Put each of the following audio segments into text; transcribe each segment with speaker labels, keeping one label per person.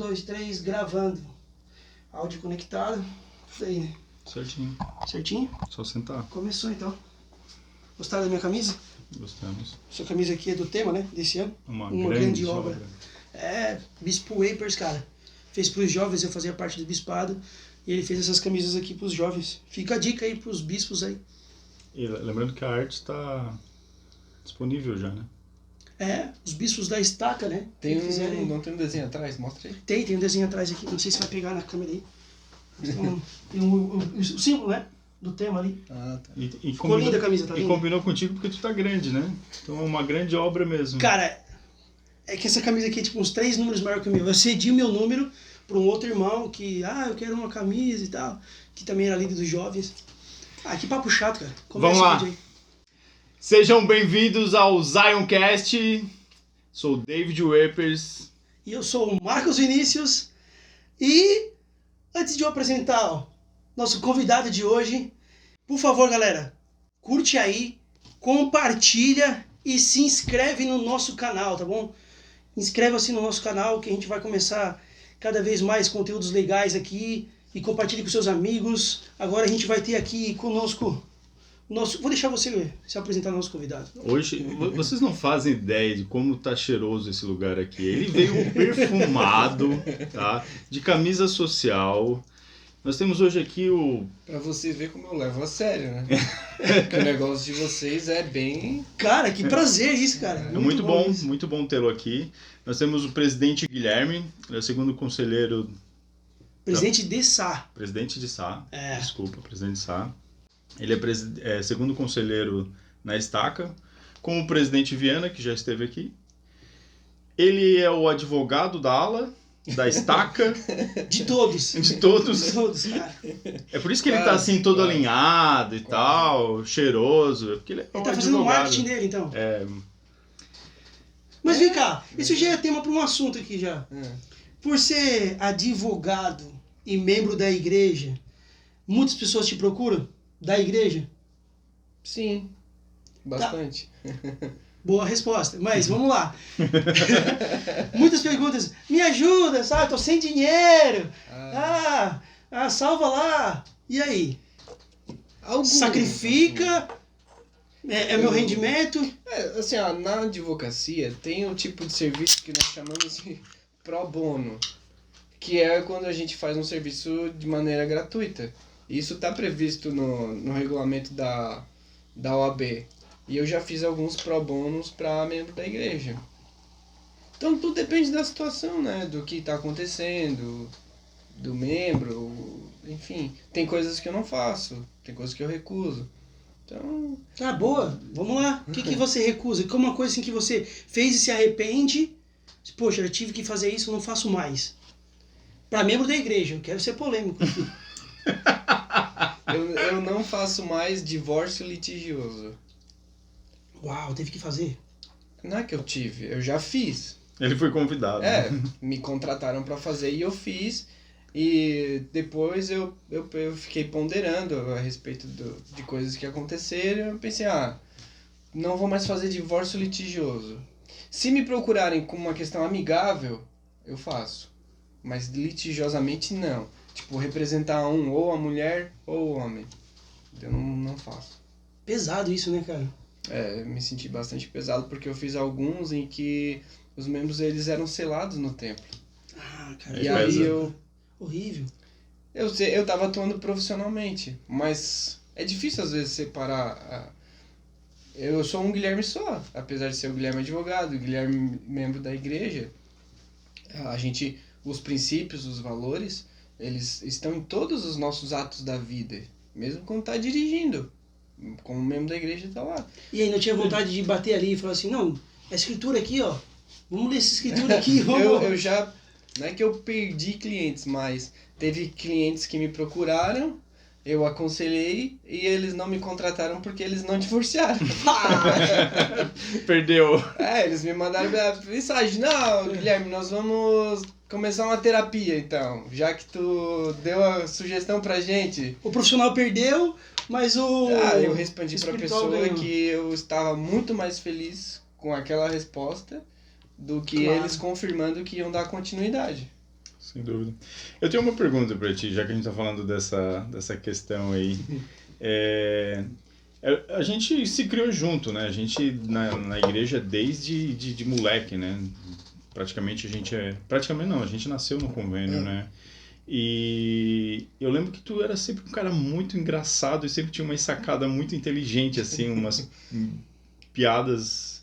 Speaker 1: 2, 3, gravando. Áudio conectado. Falei, né?
Speaker 2: Certinho.
Speaker 1: Certinho?
Speaker 2: Só sentar.
Speaker 1: Começou então. Gostaram da minha camisa?
Speaker 2: Gostamos.
Speaker 1: Essa camisa aqui é do tema, né? Desse ano.
Speaker 2: Uma
Speaker 1: grande obra. É, Bispo Wapers, cara. Fez pros jovens, eu fazia parte do bispado. E ele fez essas camisas aqui pros jovens. Fica a dica aí pros bispos aí.
Speaker 2: E lembrando que a arte está disponível já, né?
Speaker 1: É, os bispos da estaca, né?
Speaker 3: Não tem um desenho atrás? Mostra aí.
Speaker 1: Tem um desenho atrás aqui. Não sei se vai pegar na câmera aí. Então, tem o símbolo, né? Do tema ali.
Speaker 3: Ah, tá.
Speaker 2: E
Speaker 1: Ficou linda a camisa, tá
Speaker 2: E
Speaker 1: linda?
Speaker 2: combinou contigo porque tu tá grande, né? Então é uma grande obra mesmo.
Speaker 1: Cara, é que essa camisa aqui é tipo uns 3 números maior que o meu. Eu cedi o meu número para um outro irmão que, eu quero uma camisa e tal, que também era líder dos jovens. Ah, que papo chato, cara.
Speaker 2: Vamos lá. Sejam bem-vindos ao Zioncast. Sou o David Wapers.
Speaker 1: E eu sou o Marcos Vinícius. E antes de eu apresentar o nosso convidado de hoje, por favor, galera, curte aí, compartilha e se inscreve no nosso canal, tá bom? Inscreva-se no nosso canal que a gente vai começar cada vez mais conteúdos legais aqui e compartilhe com seus amigos. Agora a gente vai ter aqui conosco vou deixar você se apresentar ao nosso convidado.
Speaker 2: Hoje, vocês não fazem ideia de como tá cheiroso esse lugar aqui. Ele veio perfumado, tá? De camisa social. Nós temos hoje aqui o...
Speaker 3: Pra você ver como eu levo a sério, né? Que o negócio de vocês é bem...
Speaker 1: Cara, que prazer isso, cara.
Speaker 2: É muito bom tê-lo aqui. Nós temos o presidente Guilherme, ele é o segundo conselheiro...
Speaker 1: Presidente de SA.
Speaker 2: Presidente de SA,
Speaker 1: É.
Speaker 2: Desculpa, presidente de SA. Ele é segundo conselheiro na Estaca, com o presidente Viana, que já esteve aqui. Ele é o advogado da ala, da Estaca.
Speaker 1: De todos.
Speaker 2: De todos.
Speaker 1: De todos, cara.
Speaker 2: É por isso que ele tá assim todo alinhado e tal, cheiroso. Porque ele
Speaker 1: Ele tá fazendo o marketing dele, então.
Speaker 2: É.
Speaker 1: Mas vem cá, isso já é tema para um assunto aqui já.
Speaker 3: É.
Speaker 1: Por ser advogado e membro da igreja, muitas pessoas te procuram da igreja?
Speaker 3: Sim, bastante.
Speaker 1: Boa resposta, mas vamos lá. Muitas perguntas, me ajuda, sabe? Tô sem dinheiro. Salva lá. E aí? Sacrifica? É meu rendimento?
Speaker 3: Assim, na advocacia tem um tipo de serviço que nós chamamos de pro bono, que é quando a gente faz um serviço de maneira gratuita. Isso está previsto no regulamento da OAB. E eu já fiz alguns pro bonos para membro da igreja. Então tudo depende da situação, né? Do que está acontecendo, do membro, enfim. Tem coisas que eu não faço, tem coisas que eu recuso. Então...
Speaker 1: boa. Vamos lá. O que você recusa? Que é uma coisa assim que você fez e se arrepende? Poxa, eu tive que fazer isso, eu não faço mais. Para membro da igreja, eu quero ser polêmico aqui.
Speaker 3: Eu não faço mais divórcio litigioso.
Speaker 1: Uau, teve que fazer?
Speaker 3: Não é que eu tive, eu já fiz.
Speaker 2: Ele foi convidado.
Speaker 3: Me contrataram para fazer e eu fiz. E depois eu fiquei ponderando a respeito de coisas que aconteceram. Eu pensei, não vou mais fazer divórcio litigioso. Se me procurarem com uma questão amigável, eu faço. Mas litigiosamente não. Tipo, representar ou a mulher ou o homem. Eu não faço.
Speaker 1: Pesado isso, né, cara?
Speaker 3: Eu me senti bastante pesado porque eu fiz alguns em que os membros eles eram selados no templo.
Speaker 1: Cara.
Speaker 3: E aí
Speaker 1: Horrível.
Speaker 3: Eu tava atuando profissionalmente, mas é difícil às vezes separar. Eu sou um Guilherme só, apesar de ser o Guilherme advogado, o Guilherme membro da igreja. Os princípios, os valores, eles estão em todos os nossos atos da vida, mesmo quando tá dirigindo, como membro da igreja tá lá.
Speaker 1: E aí, não tinha vontade de bater ali e falar assim, não, a escritura aqui, ó, vamos ler essa escritura aqui, vamos...
Speaker 3: eu já, não é que eu perdi clientes, mas teve clientes que me procuraram, eu aconselhei e eles não me contrataram porque eles não divorciaram.
Speaker 2: Perdeu.
Speaker 3: Eles me mandaram mensagem, não, Guilherme, nós vamos começar uma terapia então, já que tu deu a sugestão pra gente.
Speaker 1: O profissional perdeu, mas
Speaker 3: eu respondi pra pessoa
Speaker 1: ganhou.
Speaker 3: que eu estava muito mais feliz com aquela resposta do que
Speaker 1: Claro.
Speaker 3: eles confirmando que iam dar continuidade.
Speaker 2: Sem dúvida. Eu tenho uma pergunta para ti, já que a gente está falando dessa questão aí. A gente se criou junto, né? A gente na igreja desde de moleque, né? Praticamente a gente praticamente não, a gente nasceu no convênio, né? E eu lembro que tu era sempre um cara muito engraçado e sempre tinha uma sacada muito inteligente, assim, umas piadas.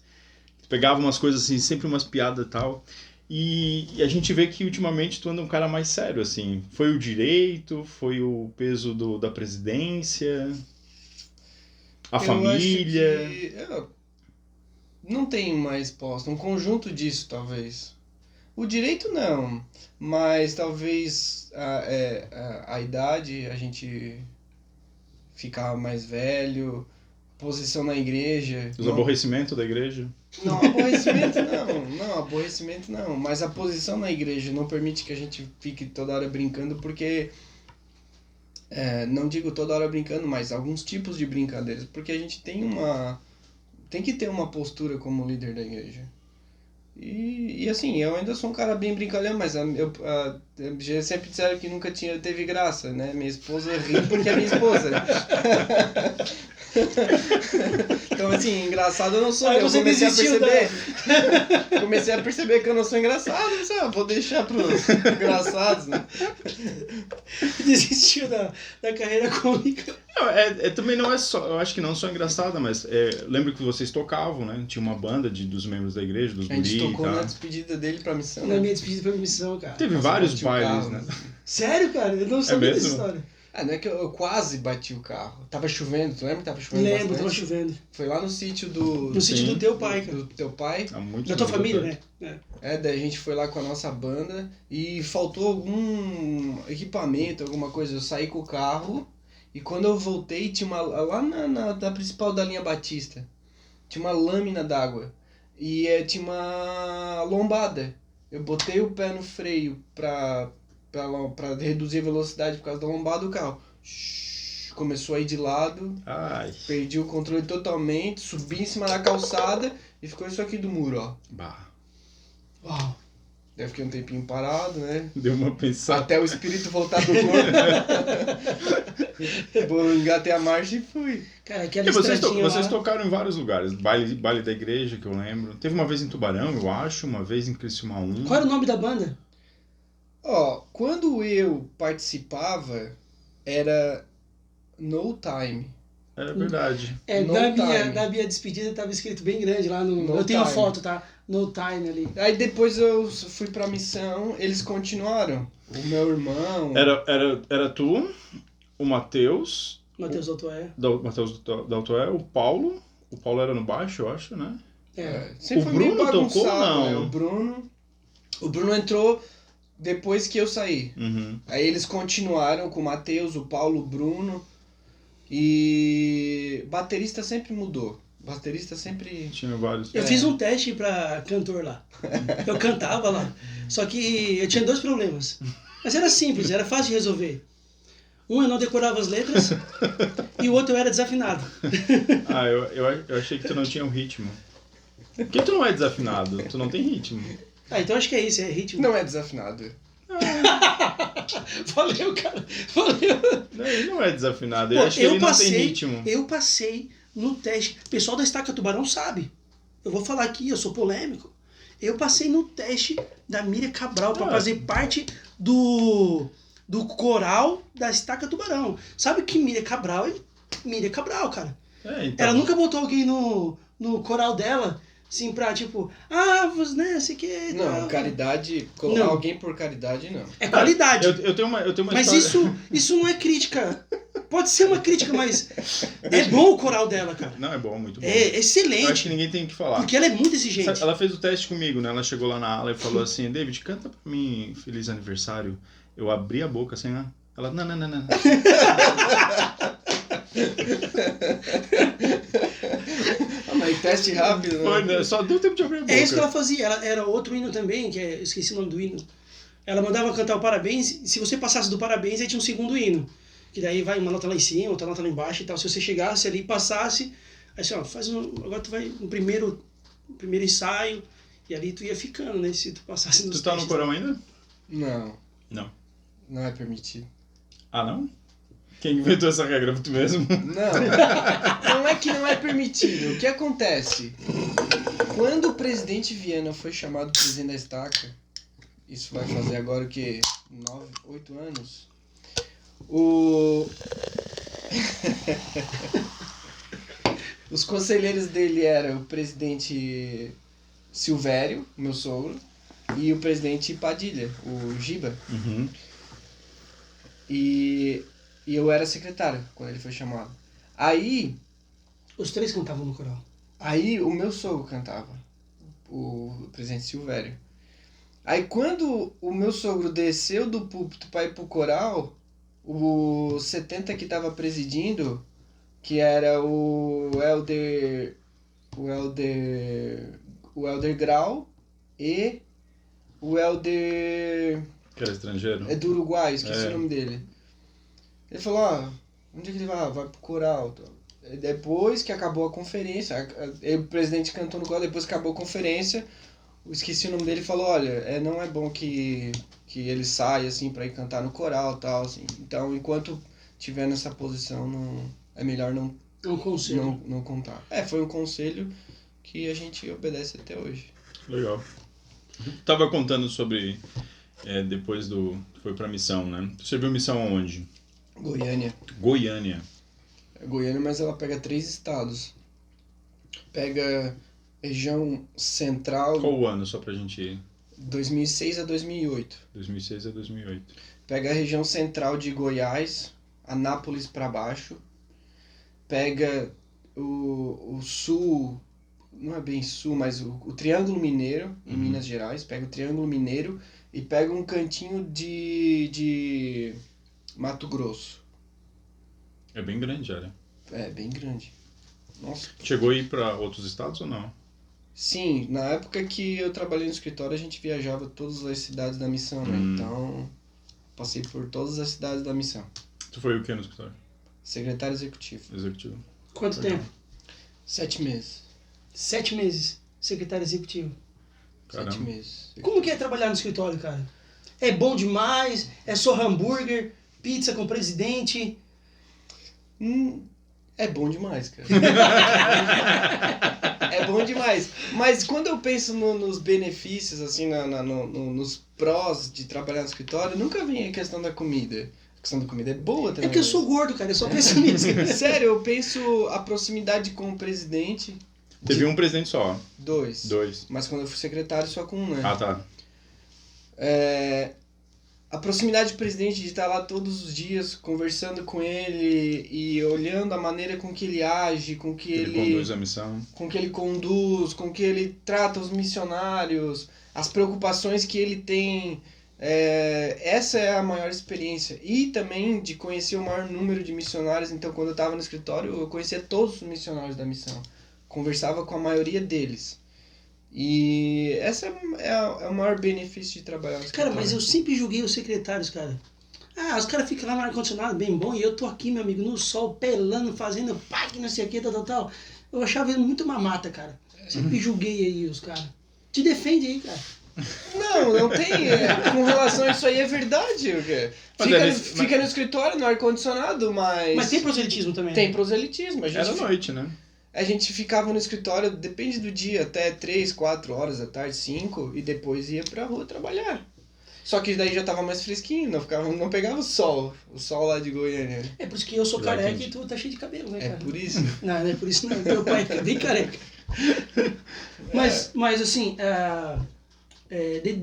Speaker 2: Tu pegava umas coisas assim, sempre umas piadas e tal. E a gente vê que ultimamente tu anda um cara mais sério, assim. Foi o direito, foi o peso da presidência, a família.
Speaker 3: Não tem uma resposta, um conjunto disso, talvez. O direito não, mas talvez a idade, a gente ficar mais velho, posição na igreja.
Speaker 2: Os aborrecimentos da igreja.
Speaker 3: Não, aborrecimento não, mas a posição na igreja não permite que a gente fique toda hora brincando, porque, não digo toda hora brincando, mas alguns tipos de brincadeiras, porque a gente tem que ter uma postura como líder da igreja. E assim, eu ainda sou um cara bem brincalhão, mas já sempre disseram que nunca teve graça, né? Minha esposa ri porque é minha esposa. Então, assim, engraçado eu não sou. Eu comecei a perceber que eu não sou engraçado. Vou deixar pros engraçados, né?
Speaker 1: Desistiu da carreira cômica.
Speaker 2: Não, também não é só, eu acho que não só engraçada, mas lembro que vocês tocavam, né? Tinha uma banda dos membros da igreja, dos guris.
Speaker 3: A gente tocou na despedida dele pra missão.
Speaker 1: Na minha despedida pra missão, cara.
Speaker 2: Teve vários bailes, né?
Speaker 1: Sério, cara? Eu não sabia dessa história.
Speaker 3: Não é que eu quase bati o carro. Tava chovendo, tu lembra que tava chovendo
Speaker 1: bastante?
Speaker 3: Lembro,
Speaker 1: tava chovendo.
Speaker 3: Foi lá no sítio
Speaker 1: No sítio do teu pai, cara.
Speaker 3: Do teu pai.
Speaker 1: Da tua família, né?
Speaker 3: Daí a gente foi lá com a nossa banda e faltou algum equipamento, alguma coisa. Eu saí com o carro e quando eu voltei, tinha lá na principal da linha Batista, tinha uma lâmina d'água e tinha uma lombada. Eu botei o pé no freio pra reduzir a velocidade por causa da lombada do carro. Começou a ir de lado.
Speaker 2: Ai.
Speaker 3: Perdi o controle totalmente, subi em cima da calçada e ficou isso aqui do muro, ó.
Speaker 2: Bah.
Speaker 1: Uau.
Speaker 3: Daí fiquei um tempinho parado, né?
Speaker 2: Deu uma pensada.
Speaker 3: Até o espírito voltar pro corpo. Engatei a marcha e fui.
Speaker 1: Cara, aquela
Speaker 2: vocês tocaram em vários lugares. Baile da igreja, que eu lembro. Teve uma vez em Tubarão, eu acho. Uma vez em Criciúma 1.
Speaker 1: Qual era o nome da banda?
Speaker 3: Quando eu participava, era No Time.
Speaker 2: É verdade.
Speaker 1: Na minha despedida tava escrito bem grande lá no... eu tenho a foto, tá? No Time ali.
Speaker 3: Aí depois eu fui pra missão, eles continuaram. O meu irmão...
Speaker 2: Era tu, o Matheus...
Speaker 1: Matheus Daltoé.
Speaker 2: Matheus Daltoé, o Paulo. O Paulo era no baixo, eu acho, né?
Speaker 3: Sempre
Speaker 2: o
Speaker 3: foi
Speaker 2: Bruno
Speaker 3: meio
Speaker 2: tocou ou não?
Speaker 3: Né? O Bruno entrou depois que eu saí.
Speaker 2: Uhum.
Speaker 3: Aí eles continuaram com o Matheus, o Paulo, o Bruno. E baterista sempre mudou. Baterista sempre...
Speaker 2: Tinha vários.
Speaker 1: Eu fiz um teste pra cantor lá. Eu cantava lá. Só que eu tinha 2 problemas. Mas era simples, era fácil de resolver. Um, eu não decorava as letras. E o outro, eu era desafinado.
Speaker 2: Eu achei que tu não tinha um ritmo. Por que tu não é desafinado? Tu não tem ritmo.
Speaker 1: Então acho que é isso, é ritmo.
Speaker 3: Não é desafinado.
Speaker 1: Valeu, cara. Valeu.
Speaker 2: Não, ele não é desafinado. Eu acho que ele não tem ritmo.
Speaker 1: Eu passei no teste. O pessoal da Estaca Tubarão sabe. Eu vou falar aqui, eu sou polêmico. Eu passei no teste da Miriam Cabral pra fazer parte do coral da Estaca Tubarão. Sabe que Miriam Cabral é Miriam Cabral, cara.
Speaker 2: Então.
Speaker 1: Ela nunca botou alguém no coral dela, assim, pra tipo, né, sei que...
Speaker 3: Não, caridade, colocar alguém por caridade, não.
Speaker 1: É qualidade.
Speaker 2: Eu tenho uma
Speaker 1: mas
Speaker 2: história...
Speaker 1: isso não é crítica. Pode ser uma crítica, mas é bom o coral dela, cara.
Speaker 2: Não, é bom, muito bom.
Speaker 1: É excelente.
Speaker 2: Eu acho que ninguém tem o que falar.
Speaker 1: Porque ela é muito exigente.
Speaker 2: Ela fez o teste comigo, né? Ela chegou lá na aula e falou assim, David, canta pra mim Feliz Aniversário. Eu abri a boca assim, né? Ela, não.
Speaker 3: Mas teste rápido, né?
Speaker 2: Foi, né? Só deu tempo de abrir a boca.
Speaker 1: É isso que ela fazia. Ela era outro hino também, que eu esqueci o nome do hino. Ela mandava cantar o parabéns. Se você passasse do parabéns, aí tinha um segundo hino. Que daí vai uma nota lá em cima, outra nota lá embaixo e tal. Se você chegasse ali e passasse, aí assim, agora tu vai no primeiro ensaio, e ali tu ia ficando, né? Se tu passasse nos
Speaker 2: Tu tá no
Speaker 1: testes.
Speaker 2: coral ainda?
Speaker 3: Não.
Speaker 2: Não.
Speaker 3: Não é permitido.
Speaker 2: Ah, não? Quem inventou essa regra? Tu mesmo?
Speaker 3: Não. Não é que não é permitido. O que acontece? Quando o presidente Viana foi chamado presidente da estaca, isso vai fazer agora o quê? 8 anos? Os conselheiros dele eram o presidente Silvério, meu sogro, e o presidente Padilha, o Giba.
Speaker 2: Uhum.
Speaker 3: E eu era secretário quando ele foi chamado. Aí
Speaker 1: Os três cantavam no coral.
Speaker 3: o meu sogro cantava, o presidente Silvério. Aí quando o meu sogro desceu do púlpito para ir pro coral, o 70 que estava presidindo, que era o Elder Grau e o Elder
Speaker 2: Que era estrangeiro?
Speaker 3: do Uruguai, esqueci
Speaker 2: É.
Speaker 3: o nome dele. Ele falou, onde é que ele vai? Vai pro coral. Depois que acabou a conferência, o presidente cantou no coral, depois que acabou a conferência, eu esqueci o nome dele e falou, olha, não é bom que ele saia assim pra ir cantar no coral e tal, assim. Então, enquanto tiver nessa posição, é melhor não
Speaker 1: conselho.
Speaker 3: não contar. Foi um conselho que a gente obedece até hoje.
Speaker 2: Legal. Tava contando sobre... depois foi pra missão, né? Tu serviu missão aonde?
Speaker 3: Goiânia.
Speaker 2: Goiânia.
Speaker 3: Goiânia, mas ela pega 3 estados. Pega região central...
Speaker 2: Qual o ano, só pra gente ir?
Speaker 3: 2006 a 2008.
Speaker 2: 2006 a 2008.
Speaker 3: Pega a região central de Goiás, Anápolis pra baixo. Pega o sul, não é bem sul, mas o Triângulo Mineiro, em Minas Gerais. Pega o Triângulo Mineiro e pega um cantinho de Mato Grosso.
Speaker 2: É bem grande, era.
Speaker 3: É, bem grande. Nossa.
Speaker 2: Chegou a ir pra outros estados ou não?
Speaker 3: Sim, na época que eu trabalhei no escritório, a gente viajava todas as cidades da missão, né? Então, passei por todas as cidades da missão.
Speaker 2: Tu foi o que no escritório?
Speaker 3: Secretário executivo.
Speaker 2: Executivo.
Speaker 1: Quanto tempo?
Speaker 3: 7 meses.
Speaker 1: 7 meses. Secretário executivo.
Speaker 2: Caramba.
Speaker 3: 7 meses.
Speaker 1: Como que é trabalhar no escritório, cara? É bom demais? É só hambúrguer, pizza com presidente?
Speaker 3: É bom demais, cara. É bom demais. Mas quando eu penso nos benefícios, assim, nos prós de trabalhar no escritório, nunca vem a questão da comida. A questão da comida é boa também.
Speaker 1: É que eu sou gordo, cara. Eu só penso nisso.
Speaker 3: Sério, eu penso a proximidade com o presidente.
Speaker 2: Teve um presidente só.
Speaker 3: 2. Mas quando eu fui secretário, só com 1, né?
Speaker 2: Ah, tá.
Speaker 3: A proximidade do presidente, de estar lá todos os dias conversando com ele e olhando a maneira com que ele age, com que
Speaker 2: Ele conduz a missão.
Speaker 3: com que ele conduz, com que ele trata os missionários, as preocupações que ele tem. Essa é a maior experiência. E também de conhecer o maior número de missionários. Então, quando eu estava no escritório, eu conhecia todos os missionários da missão. Conversava com a maioria deles. E essa é o maior benefício de trabalhar no escritório.
Speaker 1: Cara, mas eu sempre julguei os secretários, cara. Os caras ficam lá no ar-condicionado bem bom e eu tô aqui, meu amigo, no sol, pelando, fazendo pá, que não sei o que, tal. Eu achava ele muito mamata, cara. Sempre julguei aí os caras. Te defende aí, cara.
Speaker 3: Não tem. Com relação a isso aí é verdade. Fica no escritório, no ar-condicionado, mas...
Speaker 1: Mas tem proselitismo também.
Speaker 3: Tem proselitismo.
Speaker 2: Era noite, né?
Speaker 3: A gente ficava no escritório, depende do dia, até 3, 4 horas da tarde, 5, e depois ia pra rua trabalhar. Só que daí já tava mais fresquinho, não pegava o sol lá de Goiânia.
Speaker 1: É por isso que eu sou
Speaker 2: Já
Speaker 1: careca
Speaker 2: entendi.
Speaker 1: e tu tá cheio de cabelo, né,
Speaker 3: É
Speaker 1: cara?
Speaker 3: por isso.
Speaker 1: Não é por isso não. Meu pai é bem careca. Mas assim,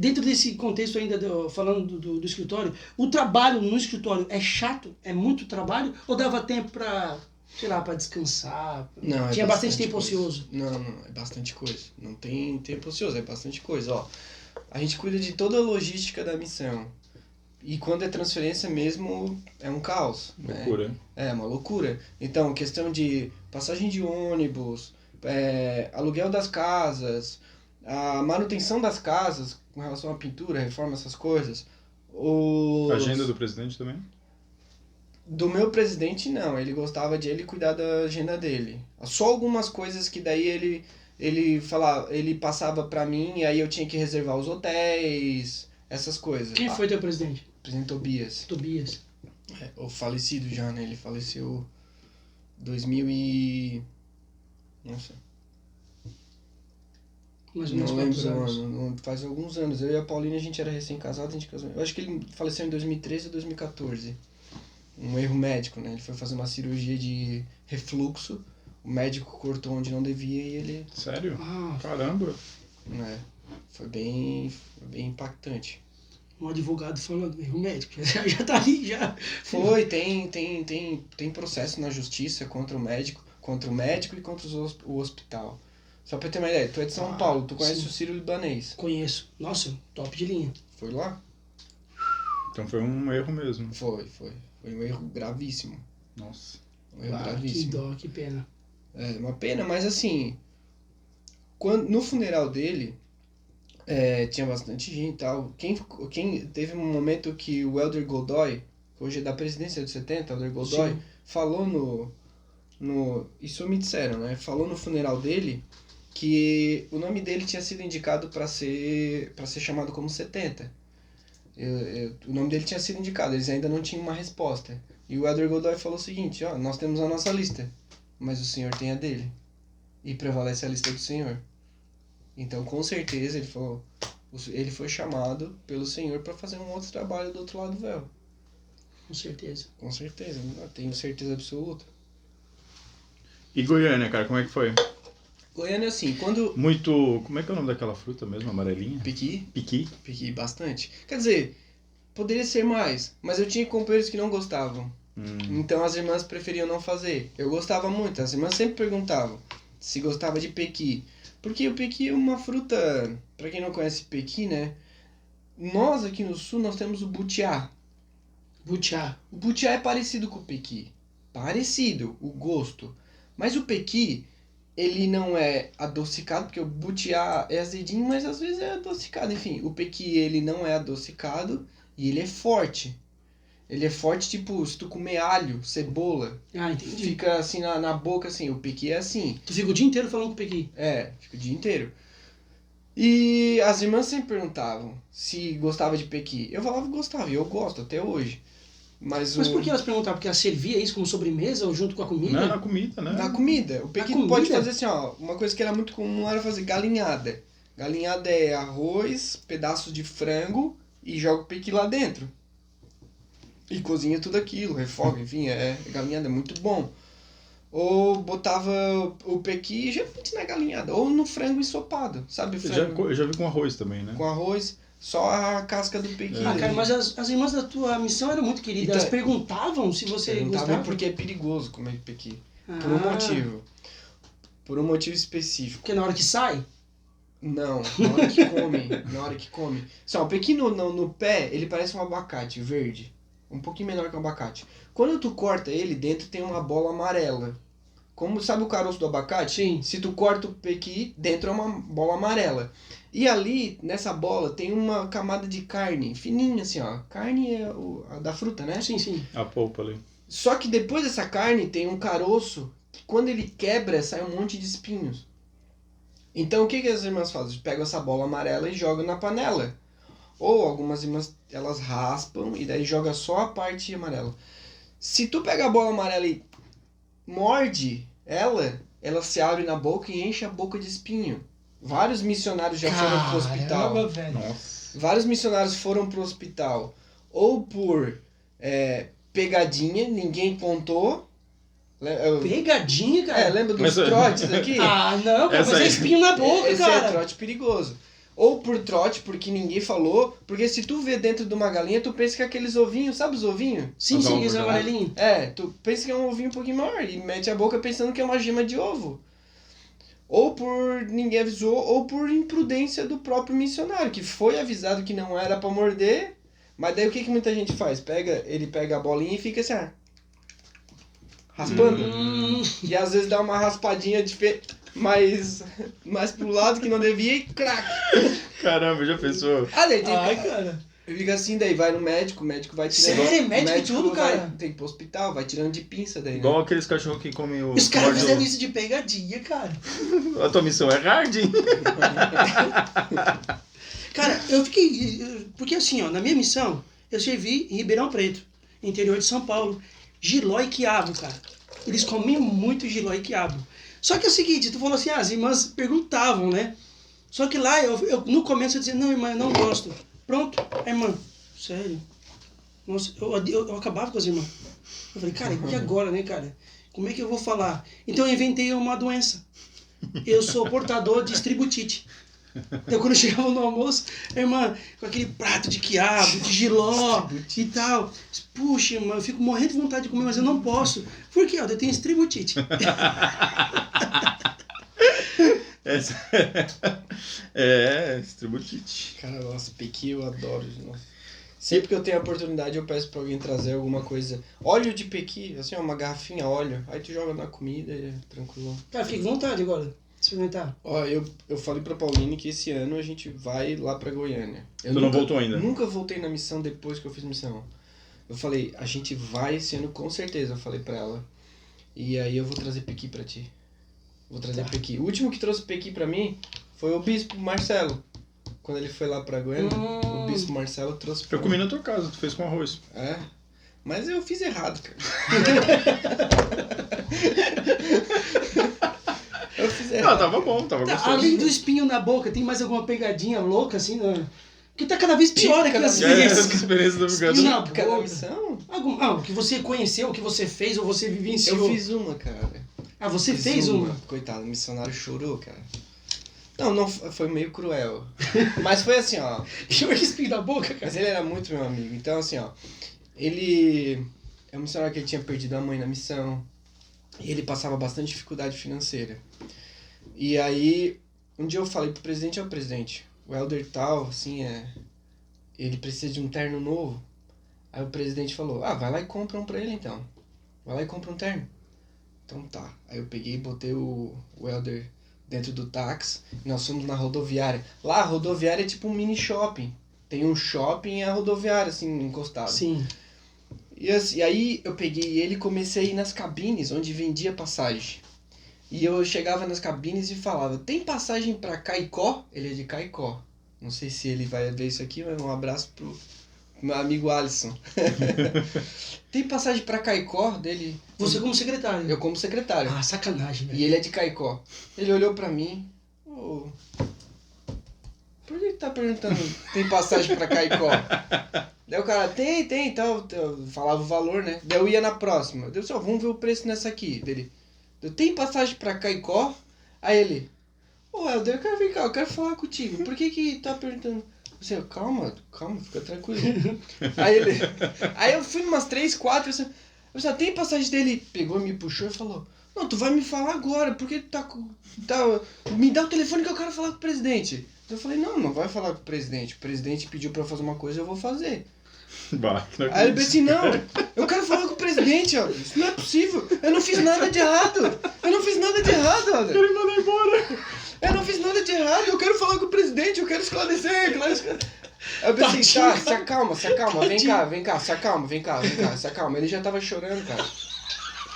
Speaker 1: dentro desse contexto ainda, falando do escritório, o trabalho no escritório é chato? É muito trabalho? Ou dava tempo pra, sei lá, pra descansar?
Speaker 3: Não,
Speaker 1: Tinha bastante tempo
Speaker 3: coisa.
Speaker 1: ocioso?
Speaker 3: Não, é bastante coisa. Não tem tempo ocioso, é bastante coisa. Ó, a gente cuida de toda a logística da missão. E quando é transferência mesmo, é um caos.
Speaker 2: Loucura.
Speaker 3: Né? É uma loucura. Então, questão de passagem de ônibus, aluguel das casas, a manutenção das casas com relação à pintura, reforma, essas coisas.
Speaker 2: Agenda do presidente também?
Speaker 3: Do meu presidente, não. Ele gostava de ele cuidar da agenda dele. Só algumas coisas que daí ele passava pra mim e aí eu tinha que reservar os hotéis, essas coisas.
Speaker 1: Quem foi teu presidente?
Speaker 3: Presidente Tobias.
Speaker 1: Tobias.
Speaker 3: O falecido já, né? Ele faleceu 2000 e... Nossa,
Speaker 1: Mais ou menos
Speaker 3: não
Speaker 1: quantos
Speaker 3: lembro o
Speaker 1: anos?
Speaker 3: ano. Faz alguns anos. Eu e a Paulina, a gente era recém-casado, a gente casou. Eu acho que ele faleceu em 2013 ou 2014. Um erro médico, né? Ele foi fazer uma cirurgia de refluxo. O médico cortou onde não devia e ele...
Speaker 2: Sério?
Speaker 1: Ah,
Speaker 2: Caramba.
Speaker 3: né? Foi bem impactante.
Speaker 1: um advogado falando, erro médico. Já tá ali, já.
Speaker 3: Foi, tem processo na justiça contra o médico e contra o hospital. Só pra ter uma ideia, tu é de São Paulo, tu conhece
Speaker 1: sim.
Speaker 3: o Sírio-Libanês.
Speaker 1: Conheço. Nossa, top de linha.
Speaker 3: Foi lá?
Speaker 2: Então foi um erro mesmo.
Speaker 3: Foi um erro gravíssimo.
Speaker 2: Nossa.
Speaker 3: Um erro
Speaker 1: Que
Speaker 3: gravíssimo.
Speaker 1: dó, que pena.
Speaker 3: É uma pena, mas assim, no funeral dele, tinha bastante gente e tal. Quem teve um momento que o Elder Godoy, que hoje é da presidência dos 70, Elder Godoy,
Speaker 1: Sim.
Speaker 3: falou isso me disseram, né? Falou no funeral dele que o nome dele tinha sido indicado para ser chamado como 70. O nome dele tinha sido indicado, eles ainda não tinham uma resposta. E o Elder Godoy falou o seguinte, ó, nós temos a nossa lista, mas o Senhor tem a dele. E prevalece a lista do Senhor. Então, com certeza, ele falou, ele foi chamado pelo Senhor para fazer um outro trabalho do outro lado do véu.
Speaker 1: Com certeza.
Speaker 3: Com certeza, eu tenho certeza absoluta.
Speaker 2: E Goiânia, cara, como é que foi?
Speaker 3: Goiânia, assim, quando...
Speaker 2: Muito... Como é que é o nome daquela fruta mesmo, amarelinha?
Speaker 3: Piqui
Speaker 2: Piqui.
Speaker 3: bastante. Quer dizer, poderia ser mais, mas eu tinha companheiros que não gostavam. Então as irmãs preferiam não fazer. Eu gostava muito, as irmãs sempre perguntavam se gostava de pequi. Porque o pequi é uma fruta, pra quem não conhece pequi, né? Nós aqui no sul, nós temos o butiá.
Speaker 1: Butiá.
Speaker 3: O butiá é parecido com o pequi. Parecido, o gosto. Mas o pequi, ele não é adocicado, porque o butiá é azedinho, mas às vezes é adocicado. Enfim, o pequi, ele não é adocicado e ele é forte. Ele é forte, tipo, se tu comer alho, cebola,
Speaker 1: Ah, entendi.
Speaker 3: fica assim na boca, assim. O pequi é assim.
Speaker 1: Tu fica o dia inteiro falando com o pequi.
Speaker 3: Fica o dia inteiro. E as irmãs sempre perguntavam se gostava de pequi. Eu falava que gostava, e eu gosto até hoje. Mas
Speaker 1: por que elas perguntavam? Porque ela servia isso como sobremesa ou junto com a comida?
Speaker 2: Não, na comida, né?
Speaker 3: Na comida. O pequi
Speaker 1: comida?
Speaker 3: pode fazer assim, ó. Uma coisa que era muito comum era fazer galinhada. Galinhada é arroz, pedaços de frango e joga o pequi lá dentro. E cozinha tudo aquilo, refoga, enfim, galinhada é muito bom. Ou botava o pequi geralmente na galinhada, ou no frango ensopado, sabe? Frango
Speaker 2: Eu já vi com arroz também, né?
Speaker 3: com arroz, só a casca do pequi.
Speaker 1: Ah, cara, mas as irmãs da tua missão eram muito queridas.
Speaker 3: Então,
Speaker 1: Elas perguntavam se você
Speaker 3: Perguntava
Speaker 1: gostava.
Speaker 3: porque é perigoso comer pequi. Por um motivo. Por um motivo específico.
Speaker 1: Porque na hora que sai,
Speaker 3: Não, na hora que come. Na hora que come. Só, o pequi no pé, ele parece um abacate verde. Um pouquinho menor que um abacate. Quando tu corta ele, dentro tem uma bola amarela. Como sabe o caroço do abacate?
Speaker 1: Sim.
Speaker 3: Se tu corta o pequi, dentro é uma bola amarela. E ali, nessa bola, tem uma camada de carne, fininha assim, ó. Carne é a da fruta, né?
Speaker 1: sim, sim.
Speaker 2: A polpa ali.
Speaker 3: Só que depois dessa carne tem um caroço que quando ele quebra, sai um monte de espinhos. Então o que as irmãs fazem? Pegam essa bola amarela e jogam na panela. Ou algumas irmãs, elas raspam e daí joga só a parte amarela. Se tu pega a bola amarela e morde ela se abre na boca e enche a boca de espinho. Vários missionários já foram pro hospital.
Speaker 1: Caramba, velho.
Speaker 2: Nossa.
Speaker 3: Vários missionários foram pro hospital. Ou por pegadinha, ninguém contou.
Speaker 1: Pegadinha, cara.
Speaker 3: Lembra dos
Speaker 2: Mas,
Speaker 3: trotes aqui?
Speaker 1: Ah, não, cara,
Speaker 2: Essa
Speaker 1: mas é
Speaker 2: aí.
Speaker 1: espinho na boca,
Speaker 3: Esse
Speaker 1: cara.
Speaker 3: é trote perigoso. Ou por trote, porque ninguém falou. Porque se tu vê dentro de uma galinha, tu pensa que é aqueles ovinhos, sabe os ovinhos?
Speaker 1: Sim,
Speaker 2: As
Speaker 1: sim,
Speaker 2: ovos,
Speaker 1: esse
Speaker 2: né?
Speaker 1: amarelinho.
Speaker 3: Tu pensa que é um ovinho um pouquinho maior e mete a boca pensando que é uma gema de ovo. Ou por ninguém avisou, ou por imprudência do próprio missionário, que foi avisado que não era pra morder, mas daí o que muita gente faz? Ele pega a bolinha e fica assim, raspando. E às vezes dá uma raspadinha mais pro lado que não devia e crack.
Speaker 2: Caramba, já pensou?
Speaker 3: Daí tem...
Speaker 1: Ai, cara.
Speaker 3: Fica assim, daí vai no médico, o médico vai tirando.
Speaker 1: Sério? Médico e
Speaker 3: médico
Speaker 1: tudo,
Speaker 3: vai,
Speaker 1: cara?
Speaker 3: tem que ir pro hospital, vai tirando de pinça daí, né?
Speaker 2: Igual aqueles cachorros que comem o...
Speaker 1: Os caras
Speaker 2: morde
Speaker 1: fizeram isso de pegadinha, cara.
Speaker 2: A tua missão é hard, hein?
Speaker 1: Cara, eu fiquei... Porque assim, ó, na minha missão, eu servi em Ribeirão Preto, interior de São Paulo. Jiló e quiabo, cara. Eles comiam muito jiló e quiabo. Só que é o seguinte, tu falou assim, as irmãs perguntavam, né? Só que lá, eu no começo eu dizia, não, irmã, eu não gosto. Pronto, a irmã, sério? Nossa, eu acabava com as irmãs. Eu falei, cara, e agora, né, cara? Como é que eu vou falar? Então eu inventei uma doença. Eu sou portador de estributite. Então quando eu chegava no almoço, a irmã, com aquele prato de quiabo, de jiló e tal. Puxa, irmã, eu fico morrendo de vontade de comer, mas eu não posso. Por quê? Eu tenho estributite.
Speaker 2: Estributite.
Speaker 3: Cara, nossa, pequi eu adoro. Nossa. Sempre que eu tenho a oportunidade, eu peço pra alguém trazer alguma coisa. Óleo de pequi, assim, uma garrafinha óleo. Aí tu joga na comida e é tranquilo.
Speaker 1: Cara, fiquei com vontade agora de experimentar.
Speaker 3: Ó, eu falei pra Pauline que esse ano a gente vai lá pra Goiânia.
Speaker 2: Tu não voltou ainda?
Speaker 3: Nunca voltei na missão depois que eu fiz missão. Eu falei, a gente vai esse ano com certeza, eu falei pra ela. E aí eu vou trazer pequi pra ti. Vou trazer pequi. O último que trouxe pequi pra mim foi o Bispo Marcelo. Quando ele foi lá pra Goiânia, o Bispo Marcelo trouxe pra
Speaker 2: Eu comi na tua casa, tu fez com arroz.
Speaker 3: É? Mas eu fiz errado, cara. Eu fiz errado.
Speaker 2: Ah, tava bom, tava gostoso.
Speaker 1: Além do espinho na boca, tem mais alguma pegadinha louca assim? Né? Que tá cada vez pior aqui as
Speaker 2: Essa
Speaker 1: vezes.
Speaker 2: experiência do
Speaker 1: Espinho
Speaker 2: Miguel.
Speaker 1: na
Speaker 3: Típica da
Speaker 1: boca.
Speaker 3: missão?
Speaker 1: O que você conheceu, o que você fez ou você vivenciou.
Speaker 3: Eu fiz uma, cara.
Speaker 1: Ah, você
Speaker 3: Fiz
Speaker 1: fez uma?
Speaker 3: Coitado, o missionário chorou, cara. Não, foi meio cruel. Mas foi assim, ó.
Speaker 1: Chama de espinho na boca, cara.
Speaker 3: Mas ele era muito meu amigo. Então, assim, ó. Ele é um missionário que ele tinha perdido a mãe na missão. E ele passava bastante dificuldade financeira. E aí, um dia eu falei pro presidente, ó, presidente, o Elder tal, assim, ele precisa de um terno novo. Aí o presidente falou, vai lá e compra um pra ele então. Vai lá e compra um terno. Então tá. Aí eu peguei e botei o Elder dentro do táxi e nós fomos na rodoviária. Lá a rodoviária é tipo um mini shopping. Tem um shopping e a rodoviária, assim, encostado.
Speaker 1: Sim.
Speaker 3: E aí eu peguei ele e comecei a ir nas cabines onde vendia passagem. E eu chegava nas cabines e falava, tem passagem pra Caicó? Ele é de Caicó. Não sei se ele vai ver isso aqui, mas um abraço pro meu amigo Alisson. Tem passagem pra Caicó dele?
Speaker 1: Você como secretário.
Speaker 3: Eu como secretário.
Speaker 1: Ah, sacanagem, velho.
Speaker 3: E ele é de Caicó. Ele olhou pra mim. Por que tá perguntando tem passagem pra Caicó? Daí o cara, tem, tal. Eu falava o valor, né? Daí eu ia na próxima. Daí eu só, vamos ver o preço nessa aqui. Dele, tem passagem pra Caicó? Aí ele, Helder, eu quero vir cá, eu quero falar contigo. Por que tá perguntando? Eu disse, calma, fica tranquilo. Aí eu fui umas 3, 4, eu disse, tem passagem dele? Pegou, me puxou e falou, não, tu vai me falar agora, porque me dá o telefone que eu quero falar com o presidente. Eu falei, não vai falar com o presidente pediu pra eu fazer uma coisa, eu vou fazer. Aí ele disse, não, eu quero falar com o presidente, ó. Isso não é possível, eu não fiz nada de errado, Helder.
Speaker 2: Quero mandar embora.
Speaker 3: Eu não fiz nada de errado, eu quero falar com o presidente, eu quero esclarecer. Aí eu pensei, se acalma, vem cá, se acalma. Ele já tava chorando, cara.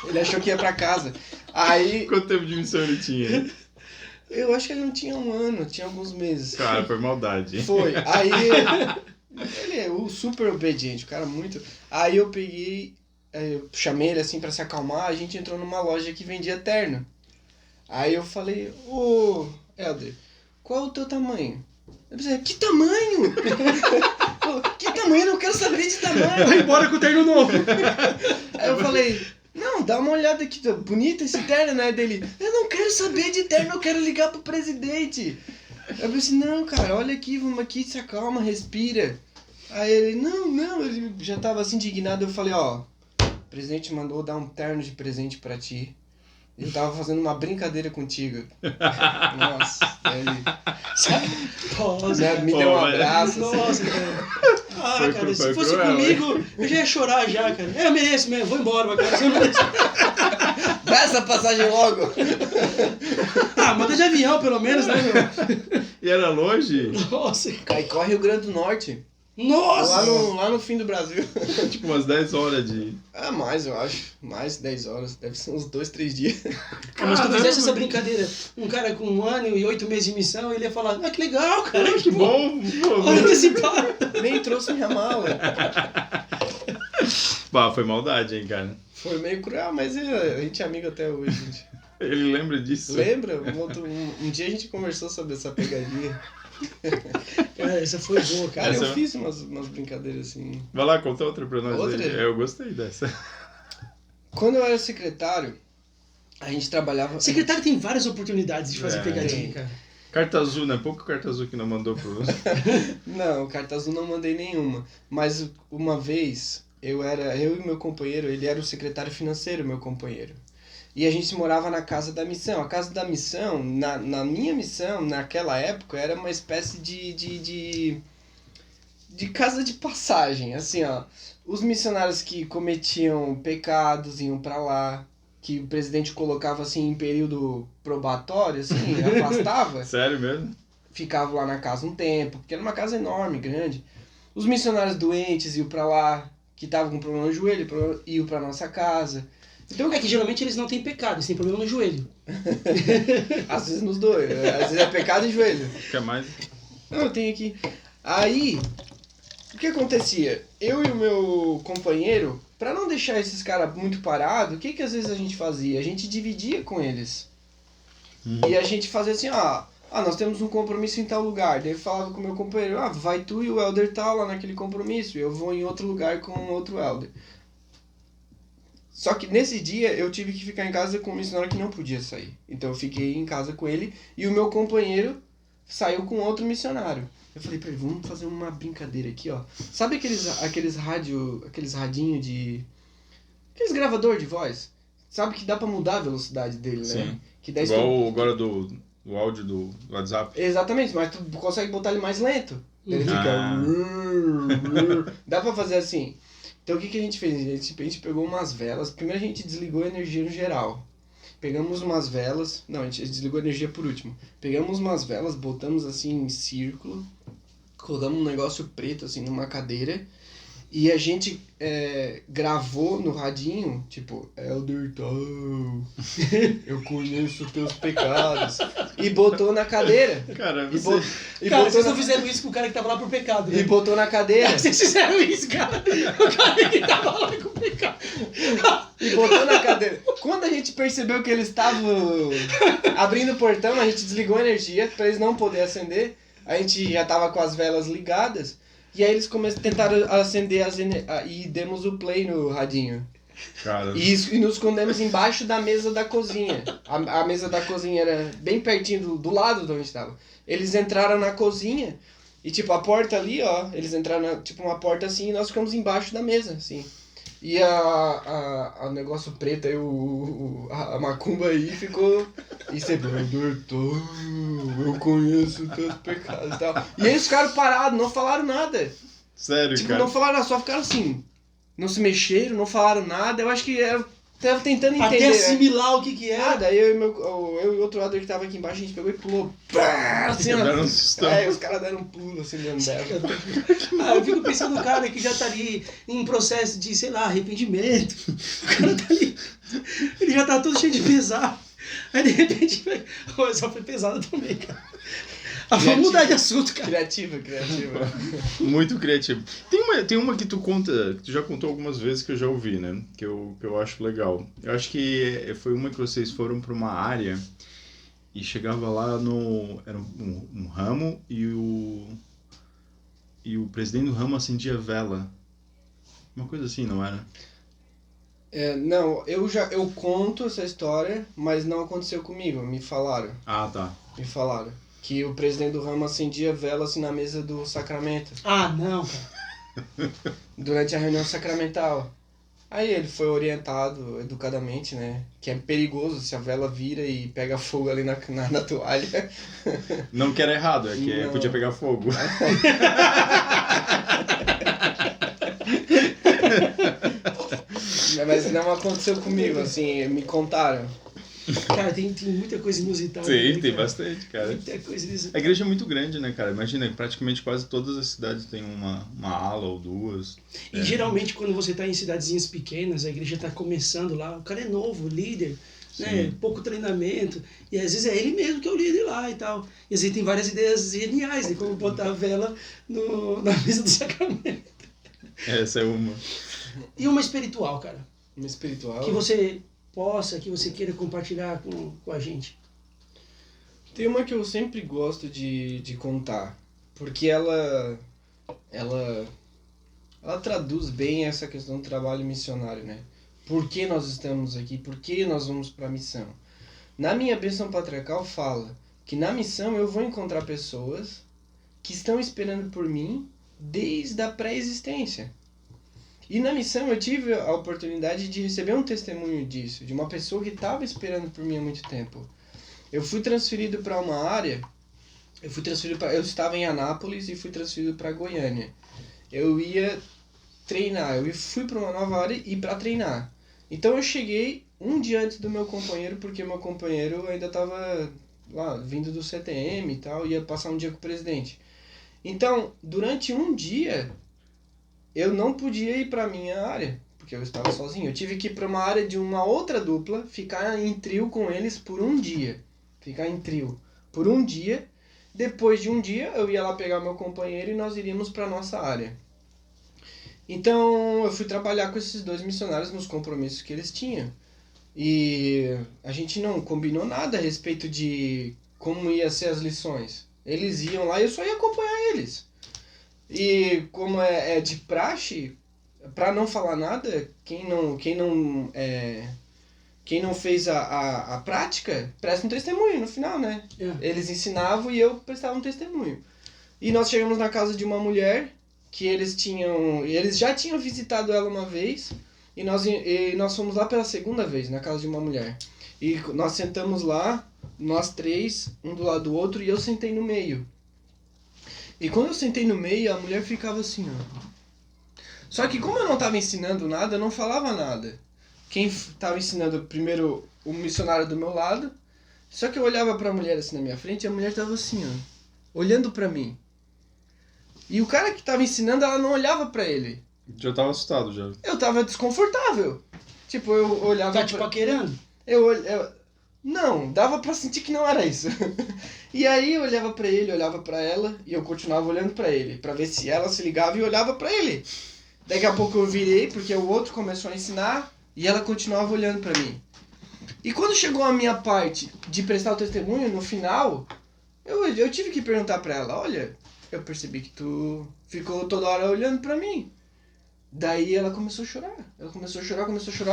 Speaker 3: Ele achou que ia pra casa. Aí...
Speaker 2: Quanto tempo de missão ele tinha?
Speaker 3: Eu acho que ele não tinha um ano, tinha alguns meses.
Speaker 2: Cara, foi maldade.
Speaker 3: Foi. Aí ele é o super obediente, o cara muito... Aí eu peguei, eu chamei ele assim pra se acalmar, a gente entrou numa loja que vendia terno. Aí eu falei, Helder, qual é o teu tamanho? Ele disse, que tamanho? Que tamanho? Eu não quero saber de tamanho.
Speaker 1: Vai embora com o terno novo.
Speaker 3: Aí eu falei, não, dá uma olhada aqui, tá bonito esse terno, né? Dele, eu não quero saber de terno, eu quero ligar pro presidente. Eu pensei, não, cara, olha aqui, vamos aqui, se acalma, respira. Aí ele, não, ele já tava assim indignado, eu falei, o presidente mandou dar um terno de presente pra ti. Ele tava fazendo uma brincadeira contigo. Nossa, aí... me deu um abraço.
Speaker 1: Nossa, cara. Cara, se fosse comigo, eu já ia chorar já, cara. Eu mereço mesmo, vou embora, cara. Eu mereço.
Speaker 3: Dá essa passagem logo.
Speaker 1: Manda de avião, pelo menos, né, meu?
Speaker 2: E era longe?
Speaker 1: Nossa.
Speaker 3: Caicó, Rio Grande do Norte.
Speaker 1: Nossa!
Speaker 3: Lá no fim do Brasil.
Speaker 2: Tipo umas 10 horas de...
Speaker 3: Ah, mais, eu acho. Mais de 10 horas. Deve ser uns 2, 3 dias.
Speaker 1: Mas se tu fizesse essa brincadeira, um cara com 1 ano e 8 meses de missão, ele ia falar, que legal, cara,
Speaker 2: Que bom!
Speaker 1: Olha antecipado.
Speaker 3: Nem trouxe minha mala.
Speaker 2: Bah, foi maldade, hein, cara.
Speaker 3: Foi meio cruel, mas a gente é amigo até hoje, gente.
Speaker 2: Ele lembra disso?
Speaker 3: Lembra? Um dia a gente conversou sobre essa pegadinha.
Speaker 1: Cara, essa foi boa, cara.
Speaker 3: Cara, eu fiz umas brincadeiras assim.
Speaker 2: Vai lá, conta outra pra nós.
Speaker 3: Outra?
Speaker 2: Aí. Eu gostei dessa.
Speaker 3: Quando eu era secretário, a gente trabalhava...
Speaker 1: Secretário tem várias oportunidades de fazer pegadinha,
Speaker 3: tem.
Speaker 1: cara.
Speaker 2: Carta azul, né? Pouco carta azul que não mandou pro...
Speaker 3: Não, carta azul não mandei nenhuma. Mas uma vez, eu e meu companheiro, ele era o secretário financeiro, meu companheiro. E a gente morava na Casa da Missão. A Casa da Missão, na minha missão, naquela época, era uma espécie de casa de passagem. Assim, ó, os missionários que cometiam pecados iam pra lá, que o presidente colocava assim em período probatório, assim, afastava.
Speaker 2: Sério mesmo?
Speaker 3: Ficava lá na casa um tempo, porque era uma casa enorme, grande. Os missionários doentes iam pra lá, que estavam com problema no joelho, iam pra nossa casa.
Speaker 1: Então é que geralmente eles não têm pecado, eles têm problema no joelho.
Speaker 3: Às vezes nos dois, às vezes é pecado e joelho.
Speaker 2: Quer mais?
Speaker 3: Não, eu tenho aqui. Aí, o que acontecia? Eu e o meu companheiro, pra não deixar esses caras muito parados, o que às vezes a gente fazia? A gente dividia com eles. E a gente fazia assim, nós temos um compromisso em tal lugar. Daí eu falava com o meu companheiro, vai tu e o Elder tal lá naquele compromisso, eu vou em outro lugar com outro Elder. Só que nesse dia eu tive que ficar em casa com um missionário que não podia sair. Então eu fiquei em casa com ele e o meu companheiro saiu com outro missionário. Eu falei pra ele, vamos fazer uma brincadeira aqui, ó. Sabe aqueles radinhos de... Aqueles gravador de voz? Sabe que dá pra mudar a velocidade dele, né?
Speaker 2: Sim.
Speaker 3: Que daí
Speaker 2: Igual agora do áudio do WhatsApp.
Speaker 3: Exatamente, mas tu consegue botar ele mais lento. Ele fica... Dá pra fazer assim. Então o que a gente fez? A gente pegou umas velas. Primeiro a gente desligou a energia no geral. Pegamos umas velas. Não, a gente desligou a energia por último. Pegamos umas velas, botamos assim em círculo. Colocamos um negócio preto assim numa cadeira. E a gente gravou no radinho, tipo, Elder Tal, eu conheço teus pecados. E botou na cadeira.
Speaker 2: Cara, você...
Speaker 1: Cara, vocês não fizeram isso com o cara que tava lá por pecado, né?
Speaker 3: E botou na cadeira.
Speaker 1: Vocês fizeram isso, cara. O cara que tava lá com pecado.
Speaker 3: E botou na cadeira. Quando a gente percebeu que eles estavam abrindo o portão, a gente desligou a energia pra eles não poderem acender. A gente já tava com as velas ligadas. E aí eles tentaram acender e demos o play no radinho.
Speaker 2: Cara...
Speaker 3: E nos escondemos embaixo da mesa da cozinha. A mesa da cozinha era bem pertinho do lado de onde estava. Eles entraram na cozinha e tipo a porta ali, ó, eles entraram tipo uma porta assim e nós ficamos embaixo da mesa, assim. E a negócio preto aí, a macumba aí ficou... E você, doutor, eu conheço teus pecados e tal. E eles ficaram parados, não falaram nada.
Speaker 2: Sério,
Speaker 3: Tipo,
Speaker 2: cara?
Speaker 3: não falaram nada, só ficaram assim. Não se mexeram, não falaram nada. Eu acho que tava tentando entender.
Speaker 1: Até assimilar o que é.
Speaker 3: Daí eu e outro lado que tava aqui embaixo, a gente pegou e pulou. Assim,
Speaker 2: Deram um sustão.
Speaker 3: os caras deram um pulo assim dentro dela.
Speaker 1: Eu fico pensando no cara que já tá ali em processo de, sei lá, arrependimento. O cara tá ali, ele já tá todo cheio de pesar. Aí de repente, só foi pesado também, cara. Vamos mudar de assunto, cara.
Speaker 3: Criativa.
Speaker 2: Muito criativo. Tem uma que tu conta, que tu já contou algumas vezes que eu já ouvi, né? Que eu acho legal. Eu acho que foi uma que vocês foram pra uma área e chegava lá no... Era um ramo e o presidente do ramo acendia vela. Uma coisa assim, não era?
Speaker 3: Não, eu conto essa história, mas não aconteceu comigo. Me falaram.
Speaker 2: Ah, tá.
Speaker 3: Me falaram. Que o presidente do ramo acendia vela assim na mesa do sacramento.
Speaker 1: Ah, não, cara.
Speaker 3: Durante a reunião sacramental. Aí ele foi orientado educadamente, né? Que é perigoso se a vela vira e pega fogo ali na toalha.
Speaker 2: Não que era errado, é que
Speaker 3: Não.
Speaker 2: podia pegar fogo.
Speaker 3: Mas não aconteceu comigo, assim, me contaram.
Speaker 1: Cara, tem muita coisa inusitada.
Speaker 2: Sim,
Speaker 1: aí,
Speaker 2: tem
Speaker 1: cara.
Speaker 2: bastante, cara.
Speaker 1: Muita coisa
Speaker 2: A
Speaker 1: inusitada.
Speaker 2: igreja é muito grande, né, cara? Imagina, praticamente quase todas as cidades têm uma ala ou duas.
Speaker 1: E geralmente quando você tá em cidadezinhas pequenas, a igreja tá começando lá, o cara é novo, líder, né?
Speaker 2: Sim.
Speaker 1: Pouco treinamento, e às vezes é ele mesmo que é o líder lá e tal. E às vezes tem várias ideias geniais, né? Como botar a vela na mesa do sacramento.
Speaker 2: Essa é uma.
Speaker 1: E uma espiritual, cara,
Speaker 3: Uma espiritual.
Speaker 1: que você que você queira compartilhar com a gente.
Speaker 3: Tem uma que eu sempre gosto de contar, porque ela traduz bem essa questão do trabalho missionário, né? Por que nós estamos aqui? Por que nós vamos para a missão? Na minha bênção patriarcal fala que na missão eu vou encontrar pessoas que estão esperando por mim desde a pré-existência. E na missão eu tive a oportunidade de receber um testemunho disso, de uma pessoa que estava esperando por mim há muito tempo. Eu fui transferido para uma área, eu estava em Anápolis e fui transferido para Goiânia. Eu ia treinar, eu fui para uma nova área e para treinar. Então eu cheguei um dia antes do meu companheiro, porque meu companheiro ainda estava lá, vindo do CTM e tal, ia passar um dia com o presidente. Então, durante um dia, eu não podia ir para minha área, porque eu estava sozinho. Eu tive que ir para uma área de uma outra dupla, ficar em trio com eles por um dia. Ficar em trio por um dia. Depois de um dia, eu ia lá pegar meu companheiro e nós iríamos para nossa área. Então, eu fui trabalhar com esses dois missionários nos compromissos que eles tinham. E a gente não combinou nada a respeito de como ia ser as lições. Eles iam lá e eu só ia acompanhar eles. E como é de praxe, para não falar nada, quem não fez a prática, presta um testemunho no final, né? Eles ensinavam e eu prestava um testemunho. E nós chegamos na casa de uma mulher que eles já tinham visitado ela uma vez e nós fomos lá pela segunda vez na casa de uma mulher. E nós sentamos lá, nós três, um do lado do outro, e eu sentei no meio. E quando eu sentei no meio, a mulher ficava assim, ó. Só que como eu não estava ensinando nada, eu não falava nada. Quem estava ensinando primeiro o missionário do meu lado, só que eu olhava para a mulher assim na minha frente, e a mulher estava assim, ó, olhando para mim. E o cara que estava ensinando, ela não olhava para ele.
Speaker 2: Já tava assustado já.
Speaker 3: Eu tava desconfortável. Tipo, eu olhava
Speaker 1: Tá te paquerando?
Speaker 3: Não, dava pra sentir que não era isso. E aí eu olhava pra ele, olhava pra ela, e eu continuava olhando pra ele, pra ver se ela se ligava e olhava pra ele. Daqui a pouco eu virei, porque o outro começou a ensinar, e ela continuava olhando pra mim. E quando chegou a minha parte de prestar o testemunho, no final, eu tive que perguntar pra ela, olha, eu percebi que tu ficou toda hora olhando pra mim. Daí ela começou a chorar. Ela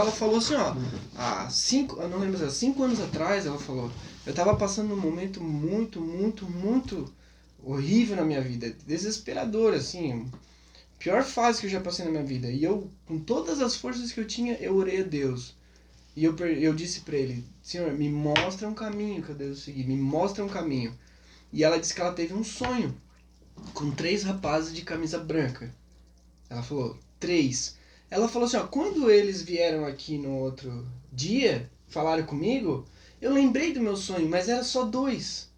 Speaker 3: falou assim, ó, eu não lembro, 5 anos atrás, ela falou, eu tava passando um momento muito, muito, muito horrível na minha vida, desesperador, assim, pior fase que eu já passei na minha vida. E eu, com todas as forças que eu tinha, eu orei a Deus. E eu disse pra ele, Senhor, me mostra um caminho que eu devo seguir, me mostra um caminho. E ela disse que ela teve um sonho com 3 rapazes de camisa branca. Ela falou, 3. Ela falou assim, ó, quando eles vieram aqui no outro dia, falaram comigo, eu lembrei do meu sonho, mas era só 2.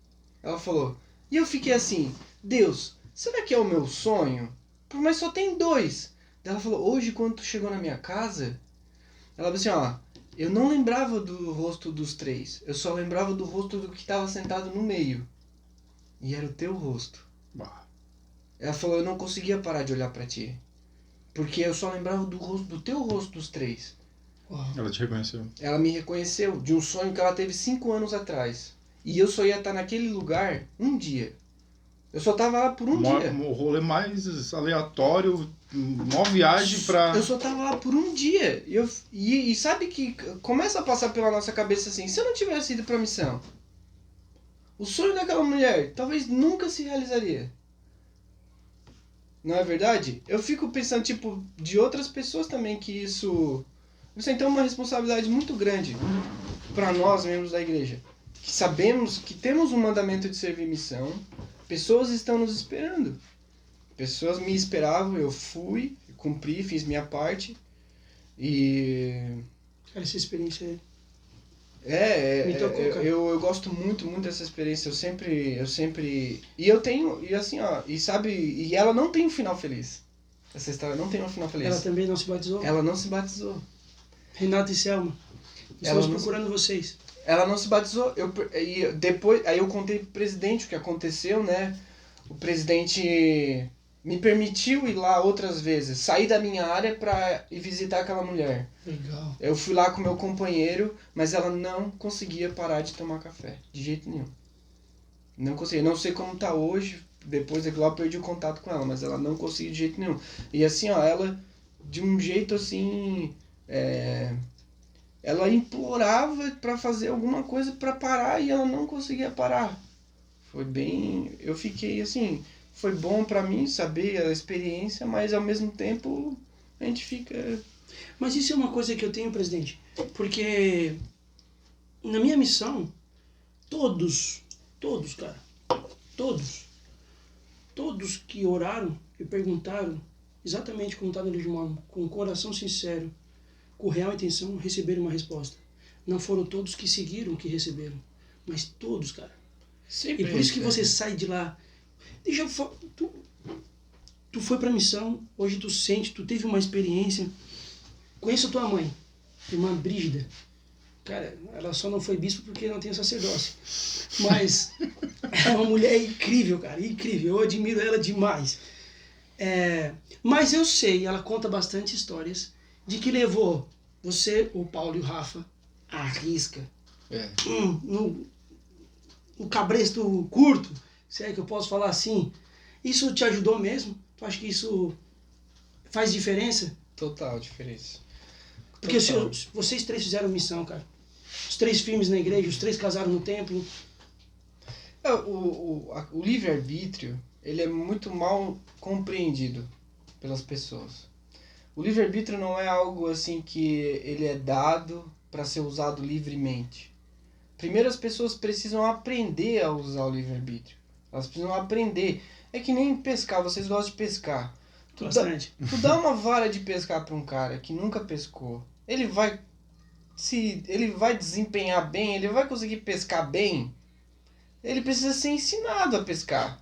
Speaker 3: Ela falou, e eu fiquei assim, Deus, será que é o meu sonho? Mas só tem 2. Ela falou, hoje quando tu chegou na minha casa, ela falou assim, ó, eu não lembrava do rosto dos 3, eu só lembrava do rosto do que estava sentado no meio. E era o teu rosto. Ela falou, eu não conseguia parar de olhar pra ti. Porque eu só lembrava do teu rosto dos 3.
Speaker 2: Ela te reconheceu.
Speaker 3: Ela me reconheceu de um sonho que ela teve 5 anos atrás. E eu só ia estar naquele lugar um dia. Eu só tava lá por um dia.
Speaker 2: O rolê mais aleatório, uma viagem pra...
Speaker 3: Eu só tava lá por um dia. E sabe que começa a passar pela nossa cabeça assim, se eu não tivesse ido pra missão, o sonho daquela mulher talvez nunca se realizaria. Não é verdade? Eu fico pensando, tipo, de outras pessoas também que isso... Você tem uma responsabilidade muito grande para nós, membros da igreja. Que sabemos que temos um mandamento de servir missão. Pessoas estão nos esperando. Pessoas me esperavam, eu fui, cumpri, fiz minha parte. E...
Speaker 1: Cara, essa experiência Me tocou, cara.
Speaker 3: Eu gosto muito dessa experiência. Eu sempre. E eu tenho. E assim, ó. E sabe. E ela não tem um final feliz. Essa história não tem um final feliz.
Speaker 1: Ela também não se batizou?
Speaker 3: Ela não se batizou.
Speaker 1: Renata e Selma, estamos procurando vocês.
Speaker 3: Ela não se batizou. E depois, aí eu contei pro presidente o que aconteceu, né? O presidente me permitiu ir lá outras vezes, sair da minha área pra ir visitar aquela mulher.
Speaker 1: Legal.
Speaker 3: Eu fui lá com meu companheiro, mas ela não conseguia parar de tomar café, de jeito nenhum. Não conseguia. Não sei como tá hoje, depois daquilo lá eu perdi o contato com ela, mas ela não conseguia de jeito nenhum. E assim, ó, ela de um jeito assim, ela implorava pra fazer alguma coisa pra parar e ela não conseguia parar. Foi bem, eu fiquei assim, foi bom pra mim saber a experiência, mas ao mesmo tempo a gente fica...
Speaker 1: Mas isso é uma coisa que eu tenho, presidente, porque na minha missão, todos, cara, todos que oraram e perguntaram exatamente como está no livro de Mormon, com o coração sincero, com real intenção, receberam uma resposta. Não foram todos que seguiram que receberam, mas todos, cara.
Speaker 3: Sempre
Speaker 1: E por isso que você sai de lá. Deixa eu falar, tu foi pra missão, hoje tu sente, tu teve uma experiência. Conheço a tua mãe, irmã Brígida. Cara, ela só não foi bispo porque não tem sacerdócio. Mas é uma mulher incrível, cara, incrível. Eu admiro ela demais. Mas eu sei, ela conta bastante histórias de que levou você, o Paulo e o Rafa à risca. No cabresto curto, se é que eu posso falar assim. Isso te ajudou mesmo? Tu acha que isso faz diferença?
Speaker 3: Total diferença.
Speaker 1: Porque vocês três fizeram missão, cara. Os três firmes na igreja, os três casaram no templo.
Speaker 3: O livre-arbítrio, ele é muito mal compreendido pelas pessoas. O livre-arbítrio não é algo assim que ele é dado para ser usado livremente. Primeiro as pessoas precisam aprender a usar o livre-arbítrio. Elas precisam aprender. É que nem pescar, vocês gostam de pescar. Tu dá uma vara de pescar para um cara que nunca pescou. Ele vai desempenhar bem, ele vai conseguir pescar bem. Ele precisa ser ensinado a pescar.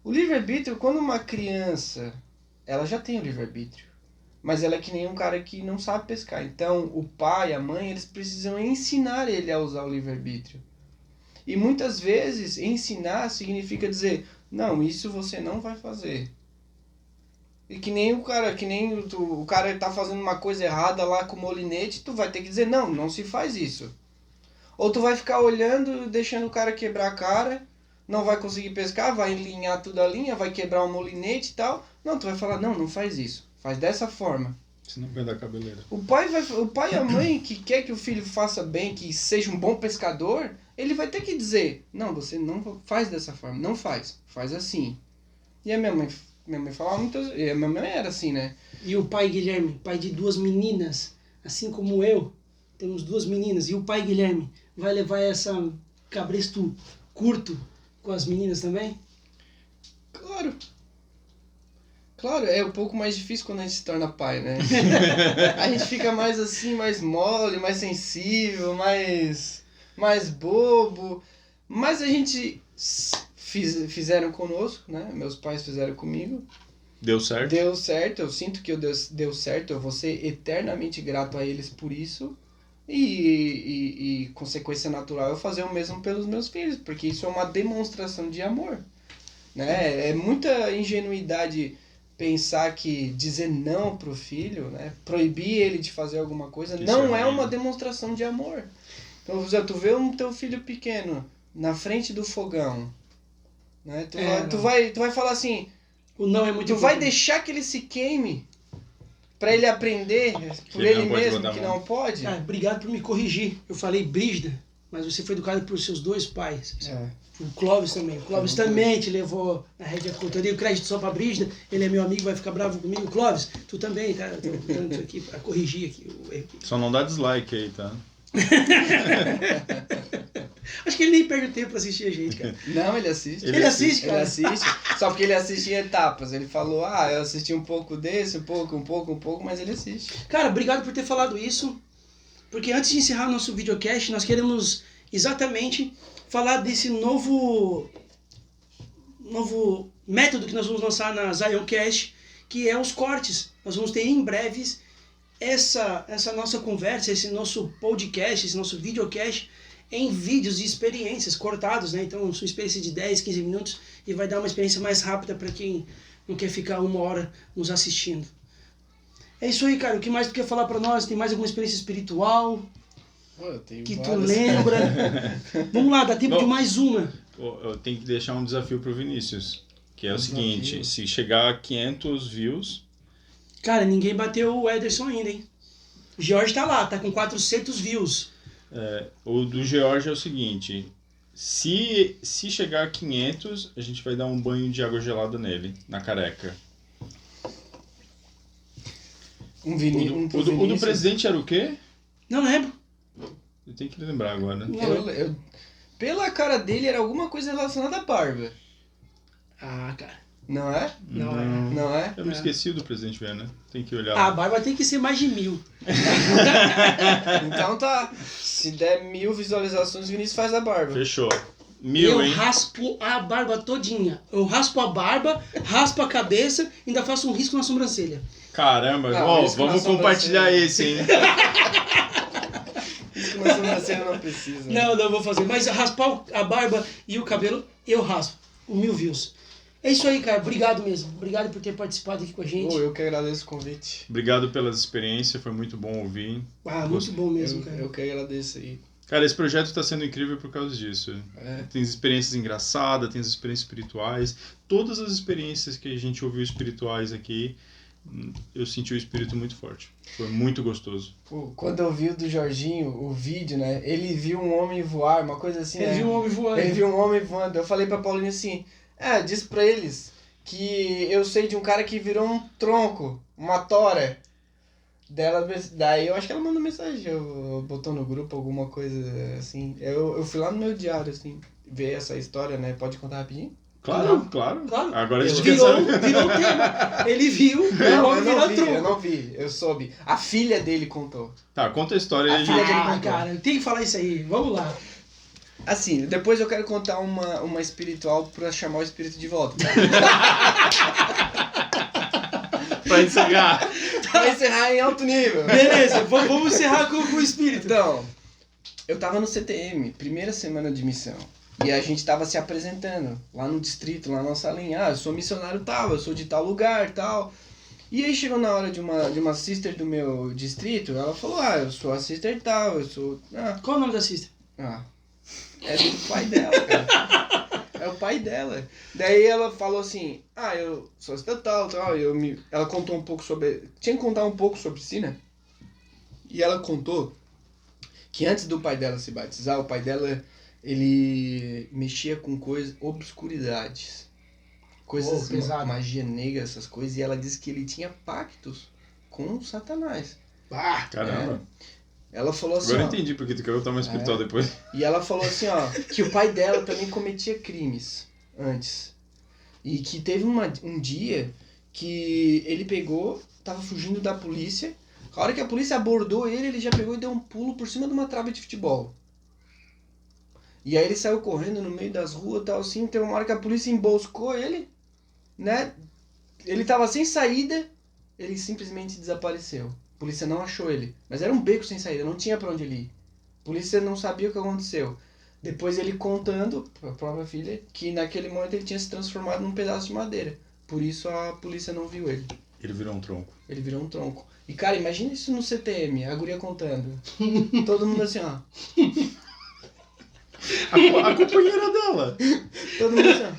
Speaker 3: O livre-arbítrio, quando uma criança, ela já tem o livre-arbítrio, mas ela é que nem um cara que não sabe pescar. Então, o pai, a mãe, eles precisam ensinar ele a usar o livre-arbítrio. E muitas vezes, ensinar significa dizer, não, isso você não vai fazer. E que nem o cara tá fazendo uma coisa errada lá com o molinete, tu vai ter que dizer, não se faz isso. Ou tu vai ficar olhando, deixando o cara quebrar a cara, não vai conseguir pescar, vai alinhar tudo a linha, vai quebrar o molinete e tal. Não, tu vai falar, não faz isso. Faz dessa forma.
Speaker 2: Senão vai dar cabeleira.
Speaker 3: O pai e a mãe que quer que o filho faça bem, que seja um bom pescador, ele vai ter que dizer, não, você não faz dessa forma, não faz assim. E a minha mãe falava muitas vezes, a minha mãe era assim, né?
Speaker 1: E o pai Guilherme, pai de duas meninas, assim como eu, temos duas meninas, e o pai Guilherme vai levar essa cabresto curto com as meninas também?
Speaker 3: Claro, é um pouco mais difícil quando a gente se torna pai, né? A gente fica mais assim, mais mole, mais sensível, mais bobo. Mas a gente fizeram conosco, né? Meus pais fizeram comigo.
Speaker 2: Deu certo?
Speaker 3: Deu certo, eu sinto que deu certo, eu vou ser eternamente grato a eles por isso. E consequência natural eu fazer o mesmo pelos meus filhos, porque isso é uma demonstração de amor, né? É muita ingenuidade pensar que dizer não pro filho, né? Proibir ele de fazer alguma coisa, isso não é uma demonstração de amor. Então, tu vê o teu filho pequeno na frente do fogão, né? Tu vai falar assim,
Speaker 1: o não é muito
Speaker 3: tu vai deixar que ele se queime pra ele aprender por ele mesmo que não pode?
Speaker 1: Ah, obrigado por me corrigir. Eu falei Brígida, mas você foi educado por seus dois pais. O Clóvis também. O Clóvis também te levou na rédea curta. Eu dei o crédito só pra Brígida. Ele é meu amigo, vai ficar bravo comigo. Clóvis, tu também, tá? Tô dando isso aqui pra corrigir aqui o erro.
Speaker 2: Só não dá dislike aí, tá?
Speaker 1: Acho que ele nem perde tempo pra assistir a gente, cara.
Speaker 3: Não, ele assiste.
Speaker 1: Ele assiste, cara.
Speaker 3: Ele assiste, só porque ele assiste em etapas. Ele falou, eu assisti um pouco desse, um pouco, mas ele assiste.
Speaker 1: Cara, obrigado por ter falado isso. porque antes de encerrar nosso videocast, nós queremos exatamente falar desse novo método que nós vamos lançar na Zioncast, que é os cortes. Nós vamos ter em breves essa nossa conversa, esse nosso podcast, esse nosso videocast em vídeos e experiências cortados, né? Então, são experiências de 10, 15 minutos e vai dar uma experiência mais rápida para quem não quer ficar 1 hora nos assistindo. É isso aí, cara. O que mais tu quer falar para nós? Tem mais alguma experiência espiritual
Speaker 3: Eu tenho
Speaker 1: que tu
Speaker 3: várias.
Speaker 1: lembra? Vamos lá, dá tempo de mais uma.
Speaker 2: Eu tenho que deixar um desafio pro Vinícius, que é o
Speaker 3: Desafio.
Speaker 2: seguinte, se chegar a 500 views,
Speaker 1: Cara, ninguém bateu o Ederson ainda, hein? O George tá lá, tá com 400 views.
Speaker 2: o do George é o seguinte, se chegar a 500, a gente vai dar um banho de água gelada nele, na careca.
Speaker 3: Um
Speaker 2: O
Speaker 3: pro
Speaker 2: do
Speaker 3: Vinícius.
Speaker 2: presidente era o quê?
Speaker 1: Não lembro.
Speaker 2: Eu tenho que lembrar agora.
Speaker 3: Eu, pela cara dele era alguma coisa relacionada à barba.
Speaker 1: Ah, cara.
Speaker 3: Não é?
Speaker 1: Não é.
Speaker 3: Não é?
Speaker 2: Eu me esqueci do presidente Viana. Tem que olhar.
Speaker 1: A barba tem que ser mais de 1000.
Speaker 3: Então tá. Se der 1000 visualizações, o Vinícius faz a barba.
Speaker 2: Fechou. 1000,
Speaker 1: Eu
Speaker 2: hein?
Speaker 1: raspo a barba todinha. Eu raspo a barba, raspo a cabeça, ainda faço um risco na sobrancelha.
Speaker 2: Caramba,
Speaker 3: Ah,
Speaker 2: ó,
Speaker 3: isso que
Speaker 2: vamos
Speaker 3: nós
Speaker 2: compartilhar
Speaker 3: somos
Speaker 2: esse, hein?
Speaker 3: Isso que na sobrancelha não precisa. né?
Speaker 1: Não vou fazer. Mas raspar a barba e o cabelo, eu raspo. 1000 views. É isso aí, cara. Obrigado mesmo. Obrigado por ter participado aqui com a gente.
Speaker 3: Eu que agradeço o convite.
Speaker 2: Obrigado pelas experiências, foi muito bom ouvir.
Speaker 1: Ah, muito bom mesmo, cara.
Speaker 3: Eu que agradeço aí.
Speaker 2: Cara, esse projeto está sendo incrível por causa disso.
Speaker 3: É.
Speaker 2: Tem experiências engraçadas, tem as experiências espirituais. Todas as experiências que a gente ouviu espirituais aqui, eu senti o espírito muito forte. Foi muito gostoso.
Speaker 3: Pô, quando eu vi o do Jorginho, o vídeo, né? Ele viu um homem voar, uma coisa assim,
Speaker 1: Ele
Speaker 3: né?
Speaker 1: viu um homem voando.
Speaker 3: Ele viu um homem voando. Eu falei pra Paulinha assim, diz pra eles que eu sei de um cara que virou um tronco, uma tora. Daí eu acho que ela mandou mensagem, botou no grupo alguma coisa assim. Eu fui lá no meu diário, assim, ver essa história, né? Pode contar rapidinho?
Speaker 2: Claro. Agora a gente quer
Speaker 1: Virou
Speaker 2: saber.
Speaker 1: o tema. Ele viu, o
Speaker 3: Não,
Speaker 1: homem virou
Speaker 3: eu
Speaker 1: tronco.
Speaker 3: não vi, eu soube. A filha dele contou.
Speaker 2: Tá, conta a história aí.
Speaker 3: A filha dele
Speaker 1: Ah,
Speaker 3: contou.
Speaker 1: cara, tem que falar isso aí. Vamos lá.
Speaker 3: Assim, depois eu quero contar uma espiritual pra chamar o espírito de volta.
Speaker 2: Pra encerrar.
Speaker 3: Pra encerrar em alto nível.
Speaker 1: Beleza, vamos encerrar com o espírito.
Speaker 3: Então, eu tava no CTM, primeira semana de missão. E a gente tava se apresentando lá no distrito, lá na nossa linha. Ah, eu sou missionário tal, eu sou de tal lugar, tal. E aí chegou na hora de uma sister do meu distrito, ela falou, eu sou a sister tal, eu sou...
Speaker 1: Qual o nome da sister?
Speaker 3: É do pai dela, cara. É o pai dela. Daí ela falou assim, eu sou a sister tal, ela contou um pouco sobre... Tinha que contar um pouco sobre si, né? E ela contou que antes do pai dela se batizar, o pai dela, ele mexia com coisas, obscuridades. Coisas,
Speaker 1: pesado.
Speaker 3: magia negra, essas coisas. E ela disse que ele tinha pactos com Satanás.
Speaker 1: Ah,
Speaker 2: Caramba.
Speaker 3: Ela falou assim,
Speaker 2: Agora eu entendi porque tu quer botar uma espiritual depois.
Speaker 3: E ela falou assim, que o pai dela também cometia crimes antes. E que teve um dia que ele pegou, tava fugindo da polícia. A hora que a polícia abordou ele já pegou e deu um pulo por cima de uma trave de futebol. E aí ele saiu correndo no meio das ruas e tal assim. Teve uma hora que a polícia emboscou ele, né? Ele tava sem saída, ele simplesmente desapareceu. A polícia não achou ele. Mas era um beco sem saída, não tinha pra onde ele ir. A polícia não sabia o que aconteceu. Depois ele contando pra própria filha que naquele momento ele tinha se transformado num pedaço de madeira. Por isso a polícia não viu ele.
Speaker 2: Ele virou um tronco.
Speaker 3: Ele virou um tronco. E cara, imagina isso no CTM, a guria contando. Todo mundo assim,
Speaker 2: A companheira dela.
Speaker 3: Todo mundo assim,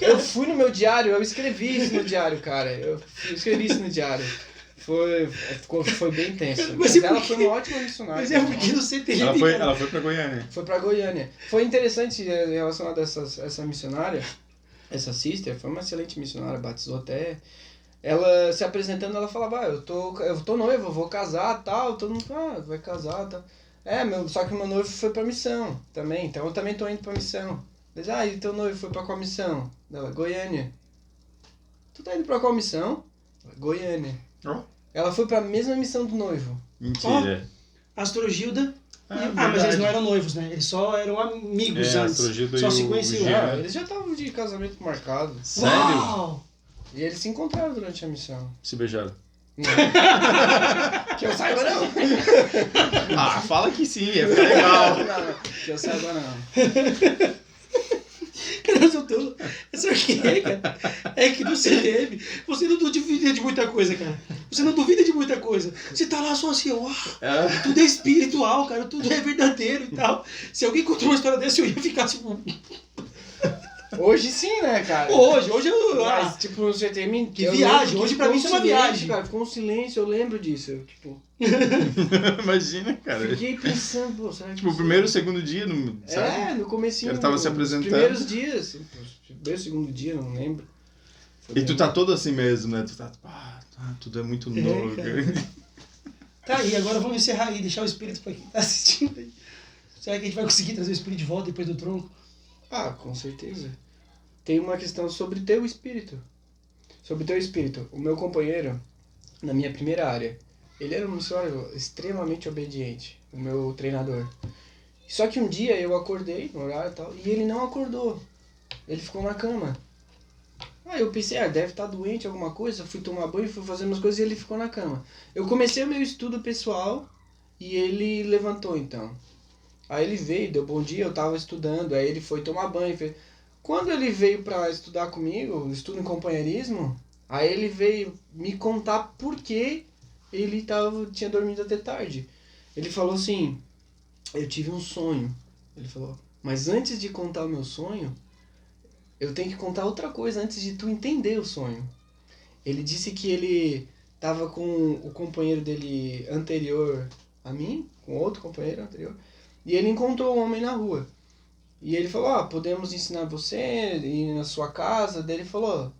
Speaker 3: Eu fui no meu diário, eu escrevi isso no diário, cara. Eu escrevi isso no diário. Foi bem tenso. Mas ela foi uma ótima missionária.
Speaker 1: Mas é porque no CTM.
Speaker 2: Ela foi pra Goiânia.
Speaker 3: Foi pra Goiânia. Foi interessante relacionado a essa missionária, essa sister, foi uma excelente missionária, batizou até. Ela se apresentando, ela falava, eu tô noiva, eu vou casar, tal. Todo mundo, vai casar, tal. Só que meu noivo foi pra missão também, então eu também tô indo pra missão. Diz, e teu noivo foi pra qual missão? Ela, Goiânia. Tu tá indo pra qual missão? Goiânia. Ela foi pra mesma missão do noivo.
Speaker 2: Mentira.
Speaker 1: Astrogilda. Mas
Speaker 2: verdade.
Speaker 1: eles não eram noivos, né? Eles só eram amigos antes.
Speaker 2: Astrogilda
Speaker 1: Só
Speaker 2: e
Speaker 1: se
Speaker 2: o
Speaker 1: conheciam.
Speaker 2: Jean.
Speaker 3: Eles já estavam de casamento marcado.
Speaker 2: Sério?
Speaker 1: Uau!
Speaker 3: E eles se encontraram durante a missão.
Speaker 2: Se beijaram.
Speaker 3: Não. Que eu saiba, não.
Speaker 2: Ah, fala que sim, é legal.
Speaker 3: Não, que eu saiba, não.
Speaker 1: Cara, eu tô... Sabe o que é, cara? É que no CTM você não duvida de muita coisa, cara. Você não duvida de muita coisa. Você tá lá só assim, ó. Tudo é espiritual, cara. Tudo é verdadeiro e tal. Se alguém contou uma história dessa, eu ia ficar tipo...
Speaker 3: Hoje sim, né, cara?
Speaker 1: Hoje eu...
Speaker 3: Mas, tipo, no CTM...
Speaker 1: Que
Speaker 3: eu
Speaker 1: viagem,
Speaker 3: lembro que
Speaker 1: hoje pra mim isso é uma
Speaker 3: ficou um silêncio,
Speaker 1: viagem.
Speaker 3: Cara, ficou um silêncio, eu lembro disso. Eu, tipo,
Speaker 2: Imagina, cara.
Speaker 3: fiquei pensando, pô, será que...
Speaker 2: Tipo, o primeiro, segundo dia, não, sabe?
Speaker 3: no comecinho.
Speaker 2: Ele tava se
Speaker 3: nos
Speaker 2: apresentando.
Speaker 3: primeiros dias. Primeiro, segundo dia, não lembro. Foi
Speaker 2: E tu tá todo assim mesmo, né? Tu tá, tudo é muito novo.
Speaker 1: cara. Tá aí, agora vamos encerrar aí, deixar o espírito pra quem tá assistindo aí. Será que a gente vai conseguir trazer o espírito de volta depois do tronco?
Speaker 3: Ah, com certeza. Tem uma questão sobre teu espírito. Sobre teu espírito. O meu companheiro, na minha primeira área, ele era um missionário extremamente obediente, o meu treinador. Só que um dia eu acordei no horário e tal, e ele não acordou. Ele ficou na cama. Aí eu pensei, deve estar doente, alguma coisa. Fui tomar banho, fui fazendo as coisas e ele ficou na cama. Eu comecei o meu estudo pessoal e ele levantou então. Aí ele veio, deu bom dia, eu tava estudando, aí ele foi tomar banho. Quando ele veio pra estudar comigo, estudo em companheirismo, aí ele veio me contar por que ele tinha dormido até tarde. Ele falou assim, eu tive um sonho. Ele falou, mas antes de contar o meu sonho, eu tenho que contar outra coisa antes de tu entender o sonho. Ele disse que ele tava com o companheiro dele anterior a mim, com outro companheiro anterior, e ele encontrou um homem na rua. E ele falou, podemos ensinar você, ir na sua casa. Daí ele falou,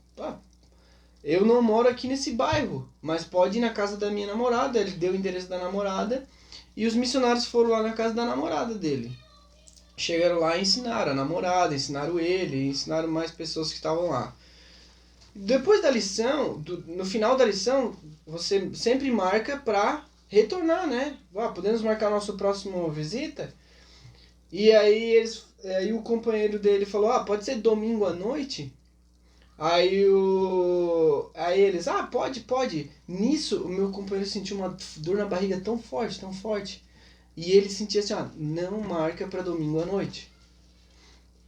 Speaker 3: eu não moro aqui nesse bairro, mas pode ir na casa da minha namorada. Ele deu o endereço da namorada, e os missionários foram lá na casa da namorada dele. Chegaram lá e ensinaram a namorada, ensinaram ele, ensinaram mais pessoas que estavam lá. Depois da lição, no final da lição, você sempre marca pra retornar, né? Podemos marcar nossa próxima visita? E aí o companheiro dele falou, pode ser domingo à noite? Aí eles, pode. Nisso, o meu companheiro sentiu uma dor na barriga tão forte. E ele sentia assim, não marca pra domingo à noite.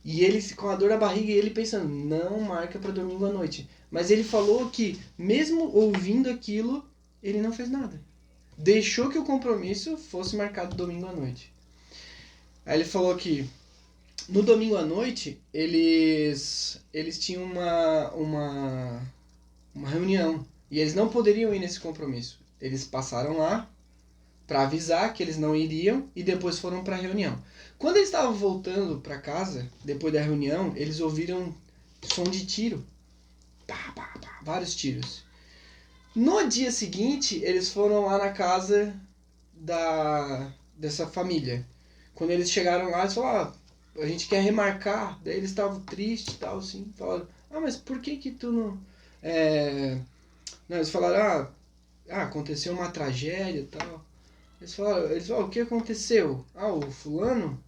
Speaker 3: E ele com a dor na barriga, ele pensando, não marca pra domingo à noite. Mas ele falou que, mesmo ouvindo aquilo, ele não fez nada. Deixou que o compromisso fosse marcado domingo à noite. Aí ele falou que no domingo à noite eles tinham uma reunião e eles não poderiam ir nesse compromisso. Eles passaram lá para avisar que eles não iriam e depois foram para a reunião. Quando eles estavam voltando para casa, depois da reunião, eles ouviram som de tiro. Vários tiros. No dia seguinte, eles foram lá na casa dessa família. Quando eles chegaram lá, eles falaram, a gente quer remarcar. Daí eles estavam tristes e tal, assim. Falaram, mas por que tu não... Não, eles falaram, aconteceu uma tragédia e tal. Eles falaram, o que aconteceu? O fulano,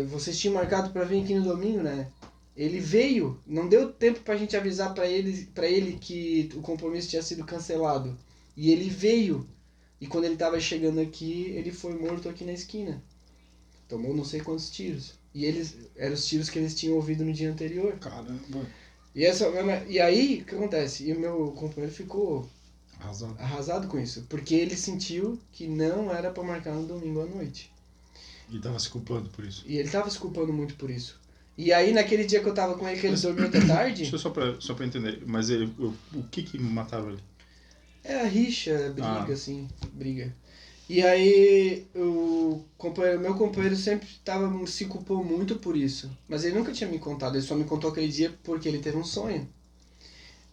Speaker 3: vocês tinham marcado pra vir aqui no domingo, né? Ele veio, não deu tempo pra gente avisar pra ele que o compromisso tinha sido cancelado. E ele veio. E quando ele tava chegando aqui, ele foi morto aqui na esquina. Tomou não sei quantos tiros. E eram os tiros que eles tinham ouvido no dia anterior.
Speaker 2: Caramba.
Speaker 3: E aí, o que acontece? E o meu companheiro ficou
Speaker 2: Arrasado.
Speaker 3: arrasado com isso. Porque ele sentiu que não era pra marcar no domingo à noite.
Speaker 2: E tava se culpando por isso.
Speaker 3: E ele tava se culpando muito por isso. E aí, naquele dia que eu tava com ele, que ele dormiu até tarde...
Speaker 2: Deixa eu só pra entender. Mas o que matava ele?
Speaker 3: É a rixa, briga, assim, briga. E aí, meu companheiro sempre se culpou muito por isso. Mas ele nunca tinha me contado, ele só me contou aquele dia porque ele teve um sonho.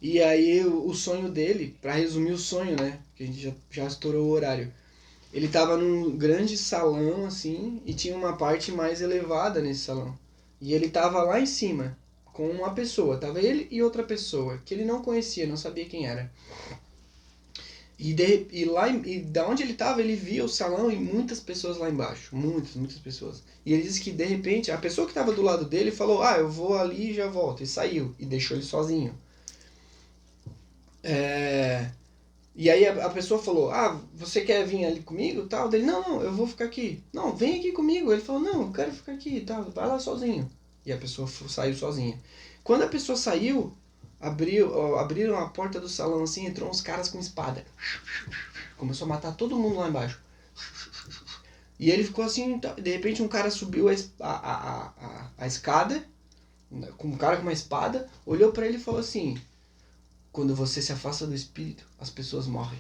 Speaker 3: E aí, o sonho dele, pra resumir o sonho, né, que a gente já estourou o horário. Ele tava num grande salão, assim, e tinha uma parte mais elevada nesse salão. E ele tava lá em cima, com uma pessoa. Tava ele e outra pessoa, que ele não conhecia, não sabia quem era. E da onde ele tava, ele via o salão e muitas pessoas lá embaixo. Muitas pessoas. E ele disse que, de repente, a pessoa que tava do lado dele falou, eu vou ali e já volto. E saiu. E deixou ele sozinho. E aí a pessoa falou, você quer vir ali comigo? Tal. Dele, não, eu vou ficar aqui. Não, vem aqui comigo. Ele falou, não, eu quero ficar aqui. Tal. Vai lá sozinho. E a pessoa saiu sozinha. Quando a pessoa saiu, abriram a porta do salão assim, entrou uns caras com espada. Começou a matar todo mundo lá embaixo. E ele ficou assim, de repente um cara subiu a escada, com um cara com uma espada, olhou pra ele e falou assim, quando você se afasta do espírito, as pessoas morrem.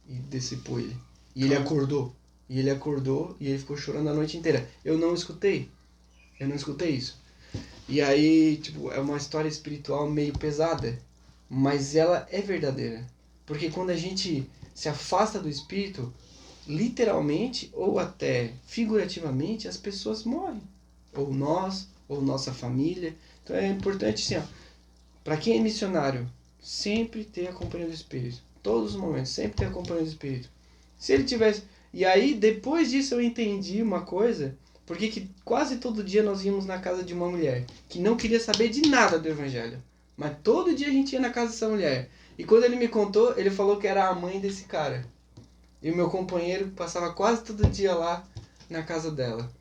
Speaker 3: E decepou ele. E ele acordou. E ele ficou chorando a noite inteira. Eu não escutei isso. E aí, tipo, é uma história espiritual meio pesada, mas ela é verdadeira. Porque quando a gente se afasta do espírito, literalmente ou até figurativamente, as pessoas morrem. Ou nós, ou nossa família. Então é importante, assim, para quem é missionário, sempre ter a companhia do Espírito. Todos os momentos, sempre ter a companhia do Espírito. Se ele tivesse... E aí, depois disso, eu entendi uma coisa... Porque que quase todo dia nós íamos na casa de uma mulher que não queria saber de nada do evangelho. Mas todo dia a gente ia na casa dessa mulher. E quando ele me contou, ele falou que era a mãe desse cara. E o meu companheiro passava quase todo dia lá na casa dela.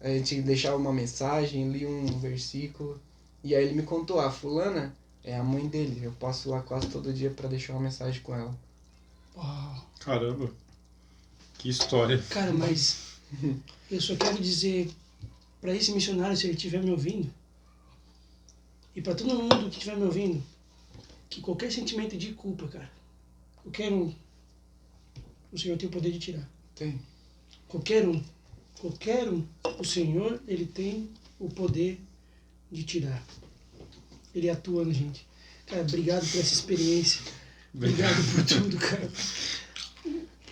Speaker 3: A gente deixava uma mensagem, lia um versículo. E aí ele me contou, a fulana é a mãe dele. Eu passo lá quase todo dia para deixar uma mensagem com ela.
Speaker 1: Uau.
Speaker 2: Caramba. Que história.
Speaker 1: Cara, mas eu só quero dizer para esse missionário, se ele estiver me ouvindo, e para todo mundo que estiver me ouvindo, que qualquer sentimento de culpa, cara, qualquer um, o Senhor tem o poder de tirar.
Speaker 3: Tem.
Speaker 1: Qualquer um, o Senhor, ele tem o poder de tirar. Ele atua na gente. Cara, obrigado por essa experiência. Obrigado por tudo, cara.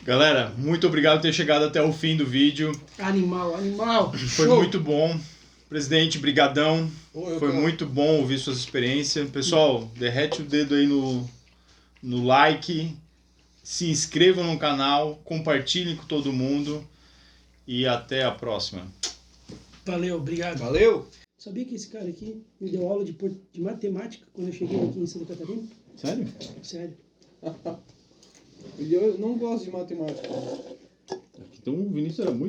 Speaker 2: Galera, muito obrigado por ter chegado até o fim do vídeo.
Speaker 1: Animal.
Speaker 2: Foi
Speaker 1: Show.
Speaker 2: muito bom. Presidente, brigadão. Foi muito bom ouvir suas experiências. Pessoal, derrete o dedo aí no like. Se inscrevam no canal. Compartilhem com todo mundo. E até a próxima.
Speaker 1: Valeu, obrigado.
Speaker 3: Valeu!
Speaker 1: Sabia que esse cara aqui me deu aula de matemática quando eu cheguei aqui em Santa Catarina?
Speaker 2: Sério?
Speaker 1: Sério.
Speaker 3: Eu não gosto de matemática.
Speaker 2: Então o Vinícius era muito